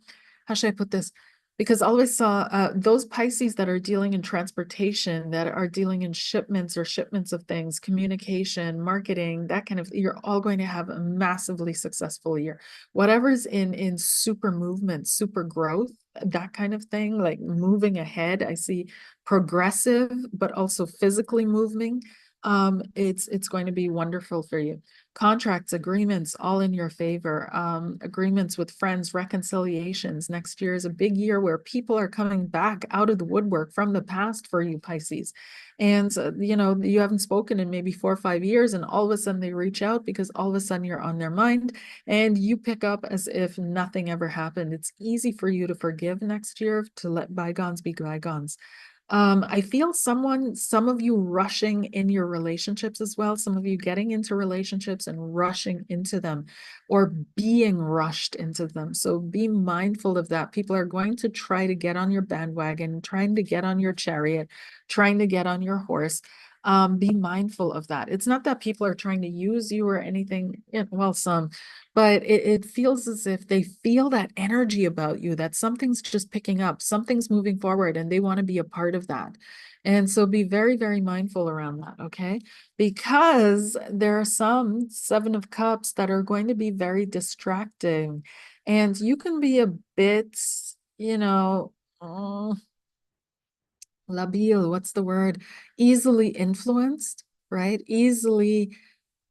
Speaker 1: how should I put this? Because I always saw those Pisces that are dealing in transportation, that are dealing in shipments or shipments of things, communication, marketing, that kind of, you're all going to have a massively successful year. Whatever's in super movement, super growth, that kind of thing, like moving ahead. I see progressive, but also physically moving. It's going to be wonderful for you. Contracts, agreements, all in your favor. Agreements with friends, reconciliations. Next year is a big year where people are coming back out of the woodwork from the past for you, Pisces. And, you haven't spoken in maybe 4 or 5 years, and all of a sudden they reach out because all of a sudden you're on their mind and you pick up as if nothing ever happened. It's easy for you to forgive next year, to let bygones be bygones. I feel some of you rushing in your relationships as well. Some of you getting into relationships and rushing into them or being rushed into them. So be mindful of that. People are going to try to get on your bandwagon, trying to get on your chariot, trying to get on your horse. Be mindful of that. It's not that people are trying to use you or anything. Well, some, but it feels as if they feel that energy about you, that something's just picking up, something's moving forward, and they want to be a part of that. And so be very, very mindful around that, okay? Because there are some Seven of Cups that are going to be very distracting, and you can be a bit, you know, labil, what's the word? Easily influenced, right? Easily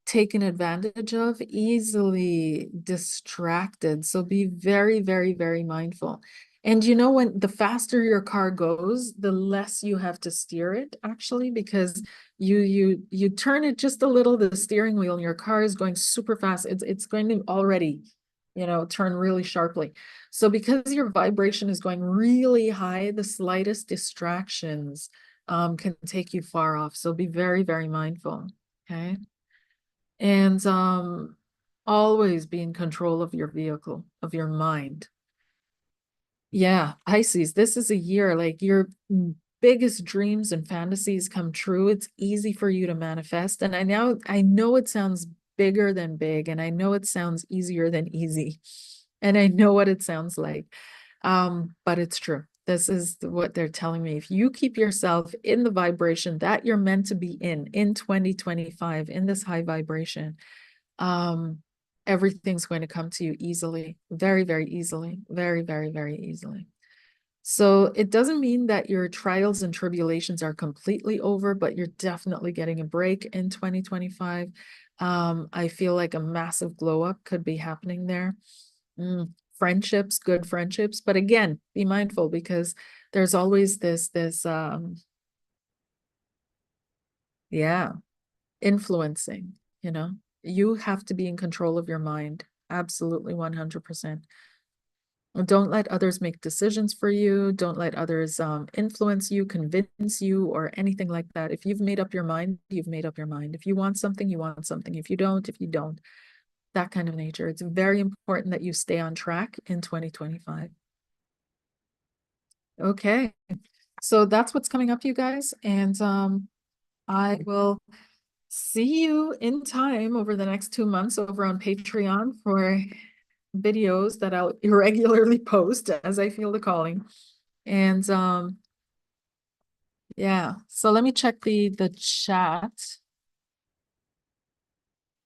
Speaker 1: taken advantage of, easily distracted. So be very, very, very mindful. And when the faster your car goes, the less you have to steer it, actually, because you turn it just a little, the steering wheel, and your car is going super fast. It's going to already, turn really sharply. So because your vibration is going really high, the slightest distractions can take you far off. So be very, very mindful. Okay. And always be in control of your vehicle, of your mind. Yeah, Pisces, this is a year like your biggest dreams and fantasies come true. It's easy for you to manifest. And I know it sounds bigger than big, and I know it sounds easier than easy. And I know what it sounds like. But it's true. This is what they're telling me. If you keep yourself in the vibration that you're meant to be in 2025, in this high vibration, um, everything's going to come to you easily, very, very easily, very, very, very easily. So it doesn't mean that your trials and tribulations are completely over, but you're definitely getting a break in 2025. I feel like a massive glow up could be happening there. Friendships, good friendships, but again, be mindful because there's always this yeah, influencing, you know. You have to be in control of your mind. Absolutely 100%. Don't let others make decisions for you. Don't let others influence you, convince you, or anything like that. If you've made up your mind, you've made up your mind. If you want something, you want something. If you don't, that kind of nature. It's very important that you stay on track in 2025. Okay. So that's what's coming up, you guys. And I will see you in time over the next 2 months over on Patreon for videos that I'll irregularly post as I feel the calling. And yeah, so let me check the chat.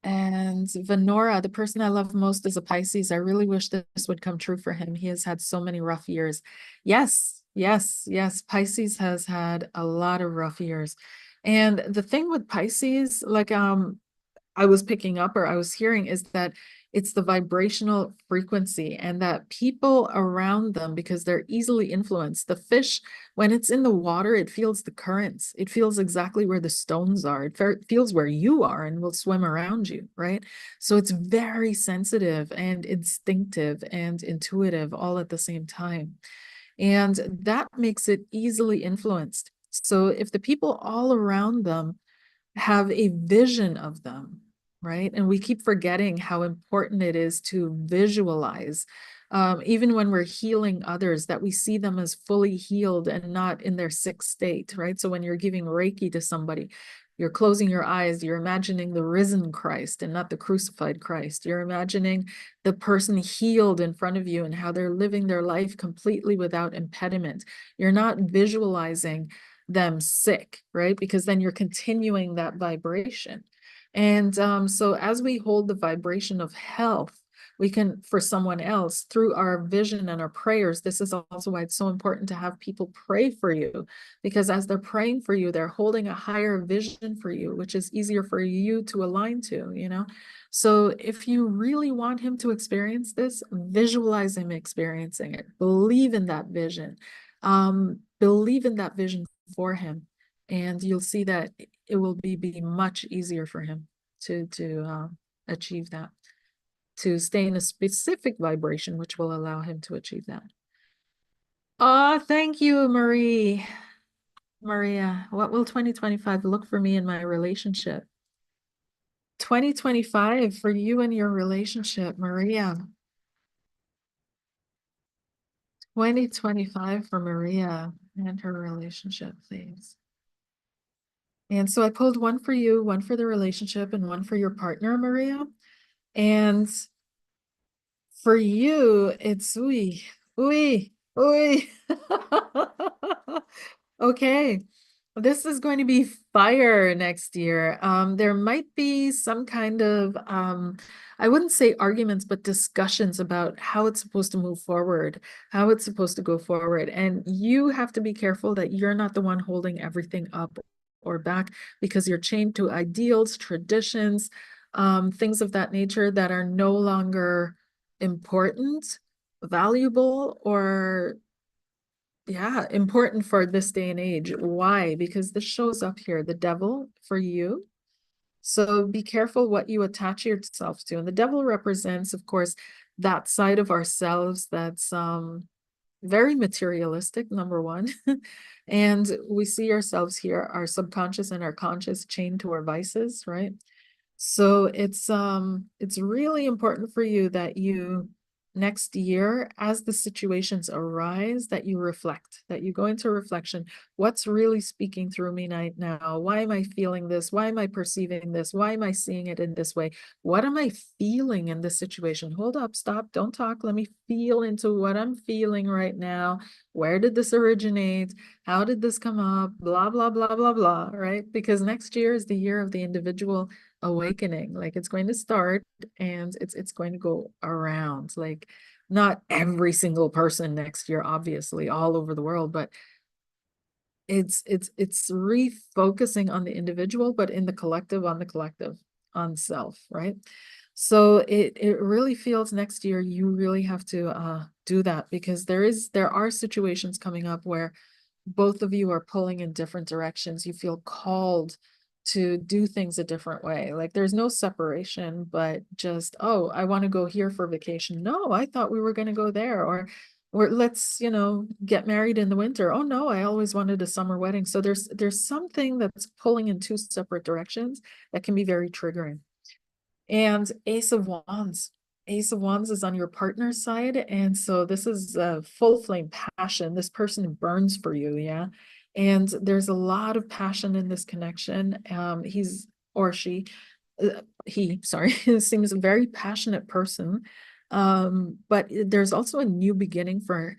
Speaker 1: And Venora, the person I love most is a Pisces. I really wish this would come true for him. He has had so many rough years. Yes, yes, yes. Pisces has had a lot of rough years. And the thing with Pisces, like I was picking up or I was hearing is that it's the vibrational frequency and that people around them, because they're easily influenced. The fish, when it's in the water, it feels the currents. It feels exactly where the stones are. It feels where you are and will swim around you, right? So it's very sensitive and instinctive and intuitive all at the same time. And that makes it easily influenced. So if the people all around them have a vision of them, right? And we keep forgetting how important it is to visualize, even when we're healing others, that we see them as fully healed and not in their sick state, right? So when you're giving Reiki to somebody, you're closing your eyes, you're imagining the risen Christ and not the crucified Christ. You're imagining the person healed in front of you and how they're living their life completely without impediment. You're not visualizing them sick, right? Because then you're continuing that vibration. And so as we hold the vibration of health, we can, for someone else, through our vision and our prayers. This is also why it's so important to have people pray for you, because as they're praying for you, they're holding a higher vision for you, which is easier for you to align to, you know? So if you really want him to experience this, visualize him experiencing it. Believe in that vision. Believe in that vision for him, and you'll see that it will be much easier for him to achieve that, to stay in a specific vibration, which will allow him to achieve that. Oh, thank you, Maria. What will 2025 look for me in my relationship? 2025 for you and your relationship, Maria. 2025 for Maria and her relationship, please. And so I pulled one for you, one for the relationship, and one for your partner, Maria. And for you, it's ooey, ooey, ooey. Okay. This is going to be fire next year. There might be some kind of, I wouldn't say arguments, but discussions about how it's supposed to move forward, how it's supposed to go forward. And you have to be careful that you're not the one holding everything up or back, because you're chained to ideals, traditions, things of that nature that are no longer important, valuable, or yeah, important for this day and age. Why? Because this shows up here, the devil for you. So be careful what you attach yourself to. And the devil represents, of course, that side of ourselves that's very materialistic, number one. And we see ourselves here, our subconscious and our conscious chained to our vices, right? So it's really important for you that you next year, as the situations arise, that you reflect, that you go into reflection. What's really speaking through me right now? Why am I feeling this? Why am I perceiving this? Why am I seeing it in this way? What am I feeling in this situation? Hold up, stop, don't talk. Let me feel into what I'm feeling right now. Where did this originate? How did this come up? Blah, blah, blah, blah, blah, right? Because next year is the year of the individual awakening. Like it's going to start and it's going to go around. Like not every single person next year, obviously, all over the world, but it's refocusing on the individual, but in the collective, on self, right? So it really feels next year you really have to do that, because there are situations coming up where both of you are pulling in different directions. You feel called to do things a different way. Like there's no separation, but just, oh, I want to go here for vacation. No, I thought we were going to go there. Or let's, get married in the winter. Oh no, I always wanted a summer wedding. So there's something that's pulling in two separate directions that can be very triggering. And Ace of Wands. Ace of Wands is on your partner's side. And so this is a full flame passion. This person burns for you. Yeah. And there's a lot of passion in this connection. He's or she, sorry, seems a very passionate person. But there's also a new beginning for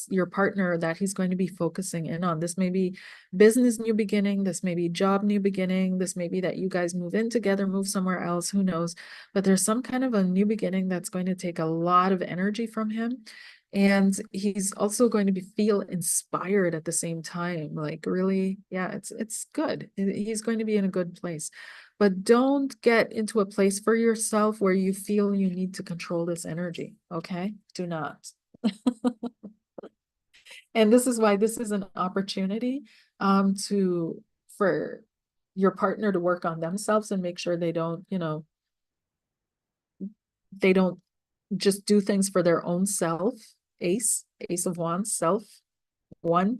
Speaker 1: your partner that he's going to be focusing in on. This may be business new beginning, this may be job new beginning, this may be that you guys move in together, move somewhere else, who knows, but there's some kind of a new beginning that's going to take a lot of energy from him. And he's also going to feel inspired at the same time. Like really, yeah, it's good. He's going to be in a good place. But don't get into a place for yourself where you feel you need to control this energy. Okay? Do not. And this is why this is an opportunity for your partner to work on themselves and make sure they don't just do things for their own self. Ace of Wands, self, one,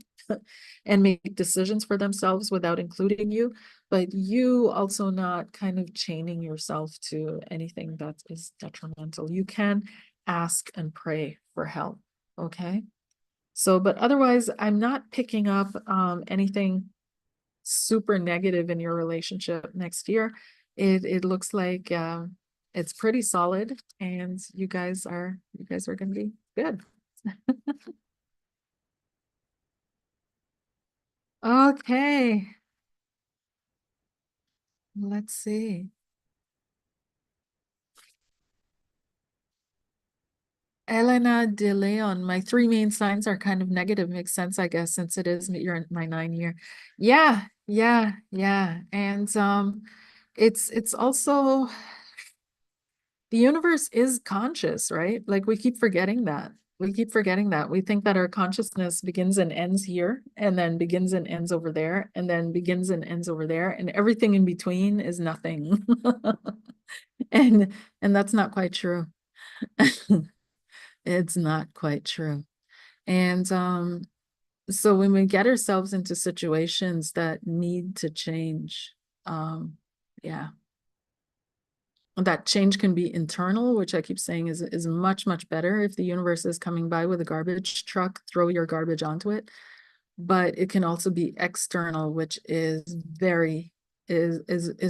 Speaker 1: and make decisions for themselves without including you, but you also not kind of chaining yourself to anything that is detrimental. You can ask and pray for help. Okay. So, but otherwise, I'm not picking up anything super negative in your relationship next year. It looks like it's pretty solid, and you guys are going to be good. Okay, let's see. Elena de Leon, my three main signs are kind of negative. Makes sense, I guess, since you're in my 9 year. Yeah, yeah, yeah. And it's also the universe is conscious, right? Like we keep forgetting that. We keep forgetting that. We think that our consciousness begins and ends here, and then begins and ends over there, and then begins and ends over there, and everything in between is nothing. And that's not quite true. It's not quite true. And so when we get ourselves into situations that need to change, yeah, that change can be internal, which I keep saying is much, much better. If the universe is coming by with a garbage truck, throw your garbage onto it. But it can also be external, which is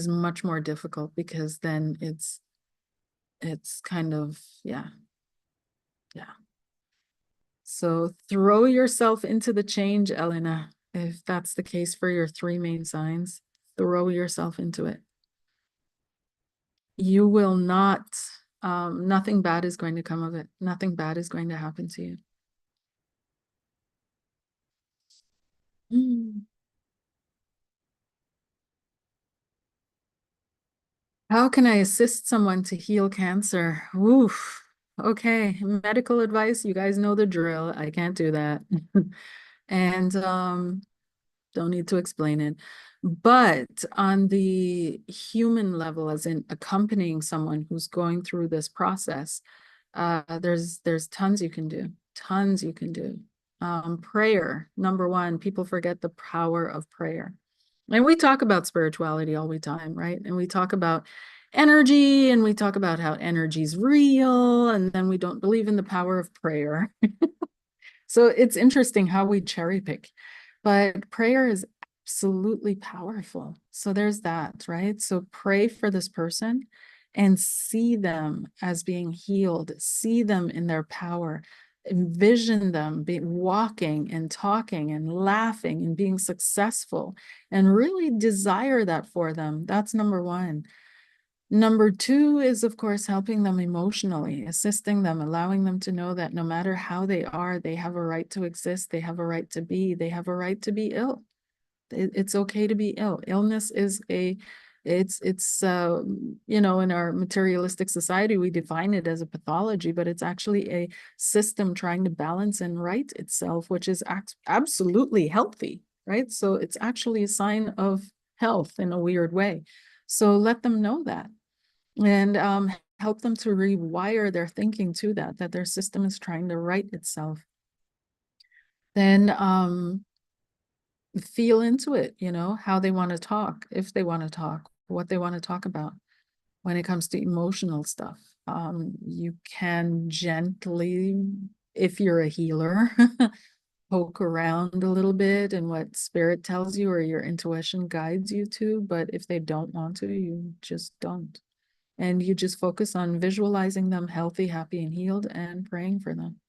Speaker 1: much more difficult, because then it's kind of, yeah, yeah. So throw yourself into the change, Elena. If that's the case for your three main signs, throw yourself into it. You will not, nothing bad is going to come of it. Nothing bad is going to happen to you. Mm. How can I assist someone to heal cancer? Oof. Okay, medical advice, you guys know the drill. I can't do that. And don't need to explain it. But on the human level, as in accompanying someone who's going through this process, there's tons you can do. Tons you can do. Prayer, number one. People forget the power of prayer. And we talk about spirituality all the time, right? And we talk about energy, and we talk about how energy is real, and then we don't believe in the power of prayer. So it's interesting how we cherry pick, but prayer is absolutely powerful. So there's that, right? So pray for this person and see them as being healed, see them in their power, envision them walking and talking and laughing and being successful, and really desire that for them. That's number one. Number two is, of course, helping them emotionally, assisting them, allowing them to know that no matter how they are, they have a right to exist, they have a right to be, they have a right to be ill. It's okay to be ill. Illness is you know, in our materialistic society, we define it as a pathology, but it's actually a system trying to balance and right itself, which is absolutely healthy, right? So it's actually a sign of health in a weird way. So let them know that, and help them to rewire their thinking to that their system is trying to right itself. Then feel into it, you know, how they want to talk, if they want to talk, what they want to talk about when it comes to emotional stuff. You can gently, if you're a healer, poke around a little bit and what spirit tells you or your intuition guides you to, but if they don't want to, you just don't. And you just focus on visualizing them healthy, happy, and healed, and praying for them.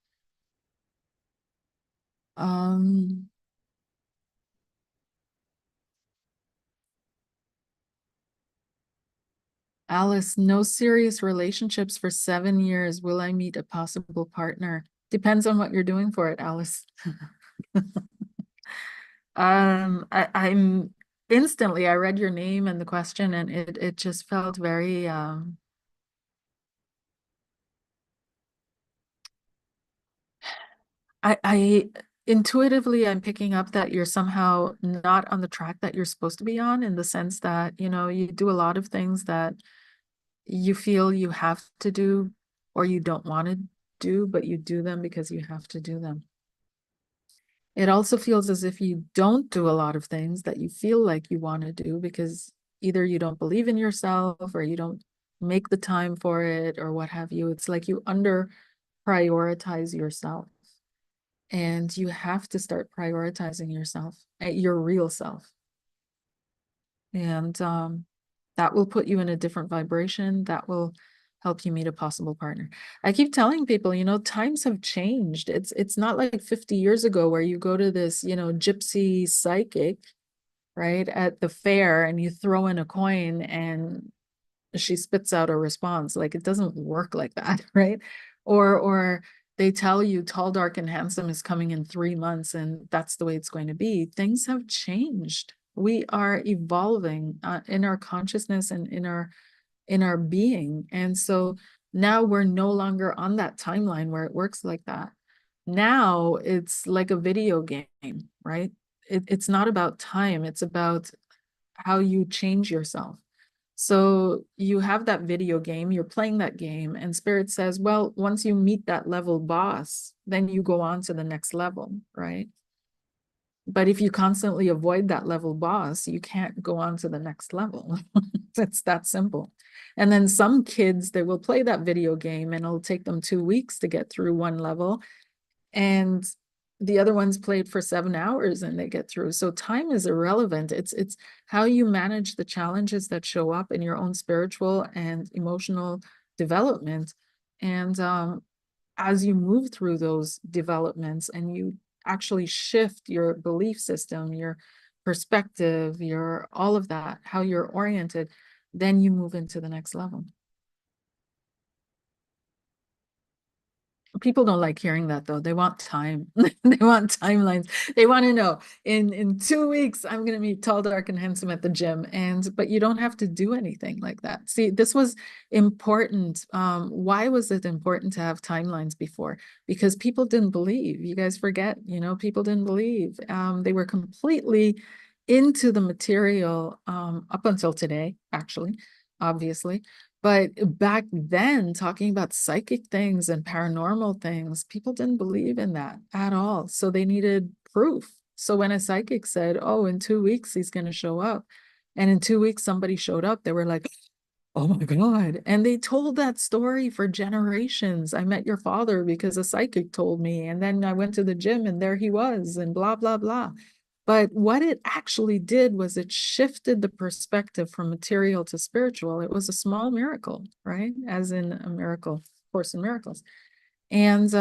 Speaker 1: Alice, no serious relationships for 7 years. Will I meet a possible partner? Depends on what you're doing for it, Alice. I'm instantly, I read your name and the question, and it just felt very I intuitively I'm picking up that you're somehow not on the track that you're supposed to be on, in the sense that, you know, you do a lot of things that you feel you have to do or you don't want to do, but you do them because you have to do them. It also feels as if you don't do a lot of things that you feel like you want to do because either you don't believe in yourself or you don't make the time for it or what have you. It's like you under prioritize yourself, and you have to start prioritizing yourself, your real self. And that will put you in a different vibration. That will help you meet a possible partner. I keep telling people, you know, times have changed. It's not like 50 years ago where you go to this, you know, gypsy psychic, right, at the fair, and you throw in a coin and she spits out a response. Like, it doesn't work like that, right? Or they tell you tall, dark, and handsome is coming in 3 months, and that's the way it's going to be. Things have changed. We are evolving in our consciousness and in our being. And so now we're no longer on that timeline where it works like that. Now it's like a video game, right? It's not about time, it's about how you change yourself. So you have that video game, you're playing that game, and Spirit says, well, once you meet that level boss, then you go on to the next level, right? But if you constantly avoid that level boss, you can't go on to the next level. It's that simple. And then some kids, they will play that video game and it'll take them 2 weeks to get through one level. And the other ones played for 7 hours and they get through. So time is irrelevant. It's how you manage the challenges that show up in your own spiritual and emotional development. And as you move through those developments and you actually shift your belief system, your perspective, your all of that, how you're oriented, then you move into the next level. People don't like hearing that though. They want time. They want timelines. They want to know in 2 weeks I'm going to meet tall, dark, and handsome at the gym. But you don't have to do anything like that. See, this was important. Why was it important to have timelines before? Because people didn't believe. You guys forget, you know, people didn't believe. They were completely into the material up until today, actually, obviously. But back then, talking about psychic things and paranormal things, people didn't believe in that at all. So they needed proof. So when a psychic said, oh, in 2 weeks, he's going to show up, and in 2 weeks, somebody showed up, they were like, Oh my God. And they told that story for generations. I met your father because a psychic told me. And then I went to the gym and there he was, and blah, blah, blah. But what it actually did was it shifted the perspective from material to spiritual. It was a small miracle, right? As in a miracle, Course in Miracles. And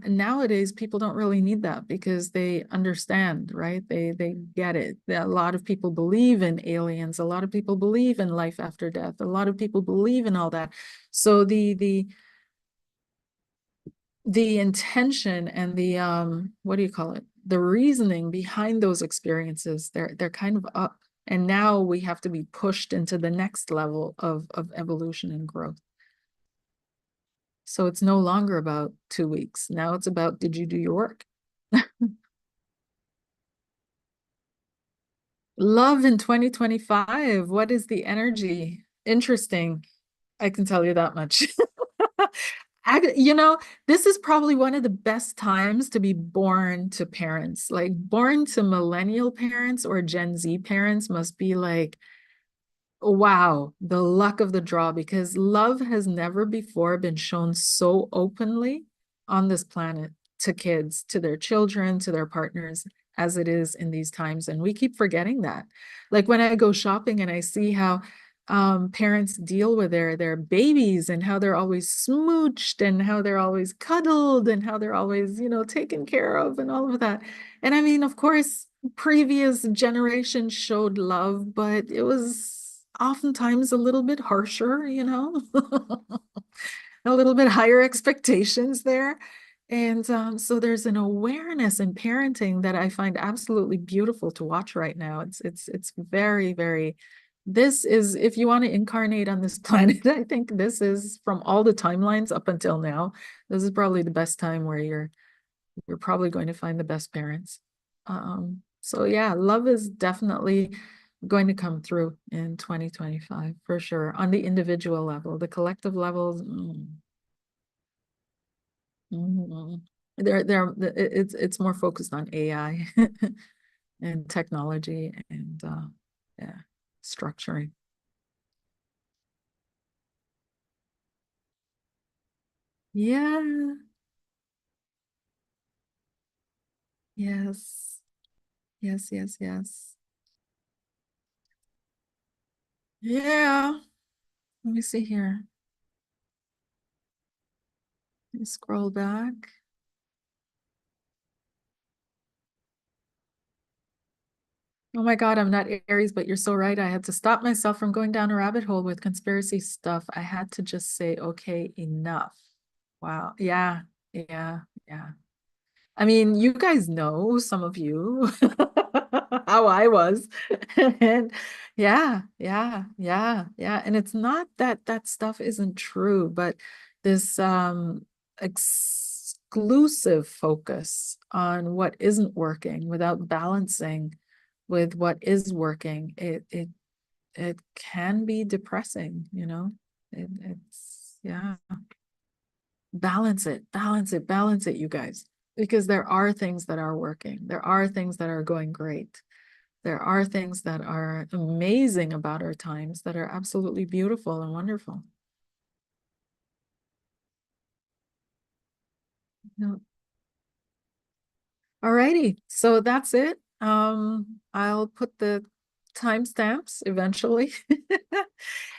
Speaker 1: nowadays, people don't really need that because they understand, right? They get it. A lot of people believe in aliens. A lot of people believe in life after death. A lot of people believe in all that. So the intention and the what do you call it? The reasoning behind those experiences, they're kind of up. And now we have to be pushed into the next level of evolution and growth. So it's no longer about 2 weeks. Now it's about, did you do your work? Love in 2025. What is the energy? Interesting. I can tell you that much. This is probably one of the best times to be born to parents. Like born to millennial parents or Gen Z parents must be like, wow, the luck of the draw, because love has never before been shown so openly on this planet to kids, to their children, to their partners, as it is in these times. And we keep forgetting that. Like when I go shopping and I see how parents deal with their babies and how they're always smooched and how they're always cuddled and how they're always, taken care of and all of that. And I mean, of course, previous generations showed love, but it was oftentimes a little bit harsher, a little bit higher expectations there. And so there's an awareness in parenting that I find absolutely beautiful to watch right now. It's very, very, this is, if you want to incarnate on this planet, I think this is, from all the timelines up until now, this is probably the best time where you're probably going to find the best parents. So yeah, love is definitely going to come through in 2025 for sure on the individual level. The collective levels, it's more focused on AI and technology and yeah, structuring. Yeah, yes, yes, yes, yes. Yeah, let me see here. Let me scroll back. Oh my God, I'm not Aries, but you're so right. I had to stop myself from going down a rabbit hole with conspiracy stuff. I had to just say, okay, enough. Wow. Yeah. Yeah. Yeah. I mean, you guys know, some of you, how I was. And yeah, yeah, yeah, yeah. And it's not that that stuff isn't true, but this exclusive focus on what isn't working without balancing with what is working, it can be depressing, it's yeah. Balance it, balance it, balance it, you guys, because there are things that are working. There are things that are going great. There are things that are amazing about our times that are absolutely beautiful and wonderful. Yeah. All righty. So that's it. I'll put the timestamps eventually.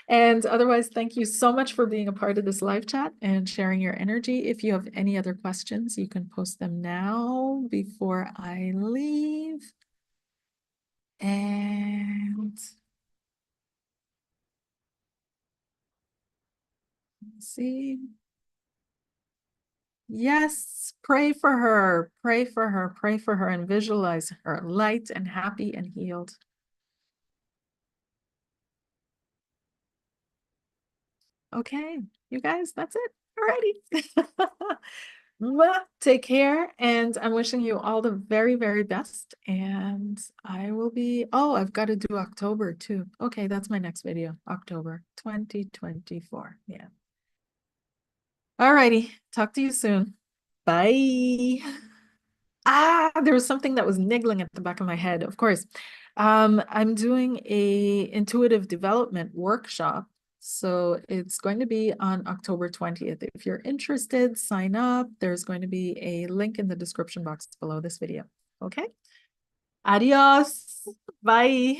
Speaker 1: And otherwise, thank you so much for being a part of this live chat and sharing your energy. If you have any other questions, you can post them now before I leave. And let's see. Yes, pray for her, pray for her, pray for her, and visualize her light and happy and healed. Okay, you guys, that's it. Alrighty. Well, take care, and I'm wishing you all the very, very best. And I will be, oh, I've got to do October too. Okay, that's my next video, October 2024. Yeah. Alrighty, talk to you soon. Bye. There was something that was niggling at the back of my head. Of course, I'm doing a intuitive development workshop So it's going to be on October 20th. If you're interested, sign up. There's going to be a link in the description box below this video. Okay. Adios. Bye.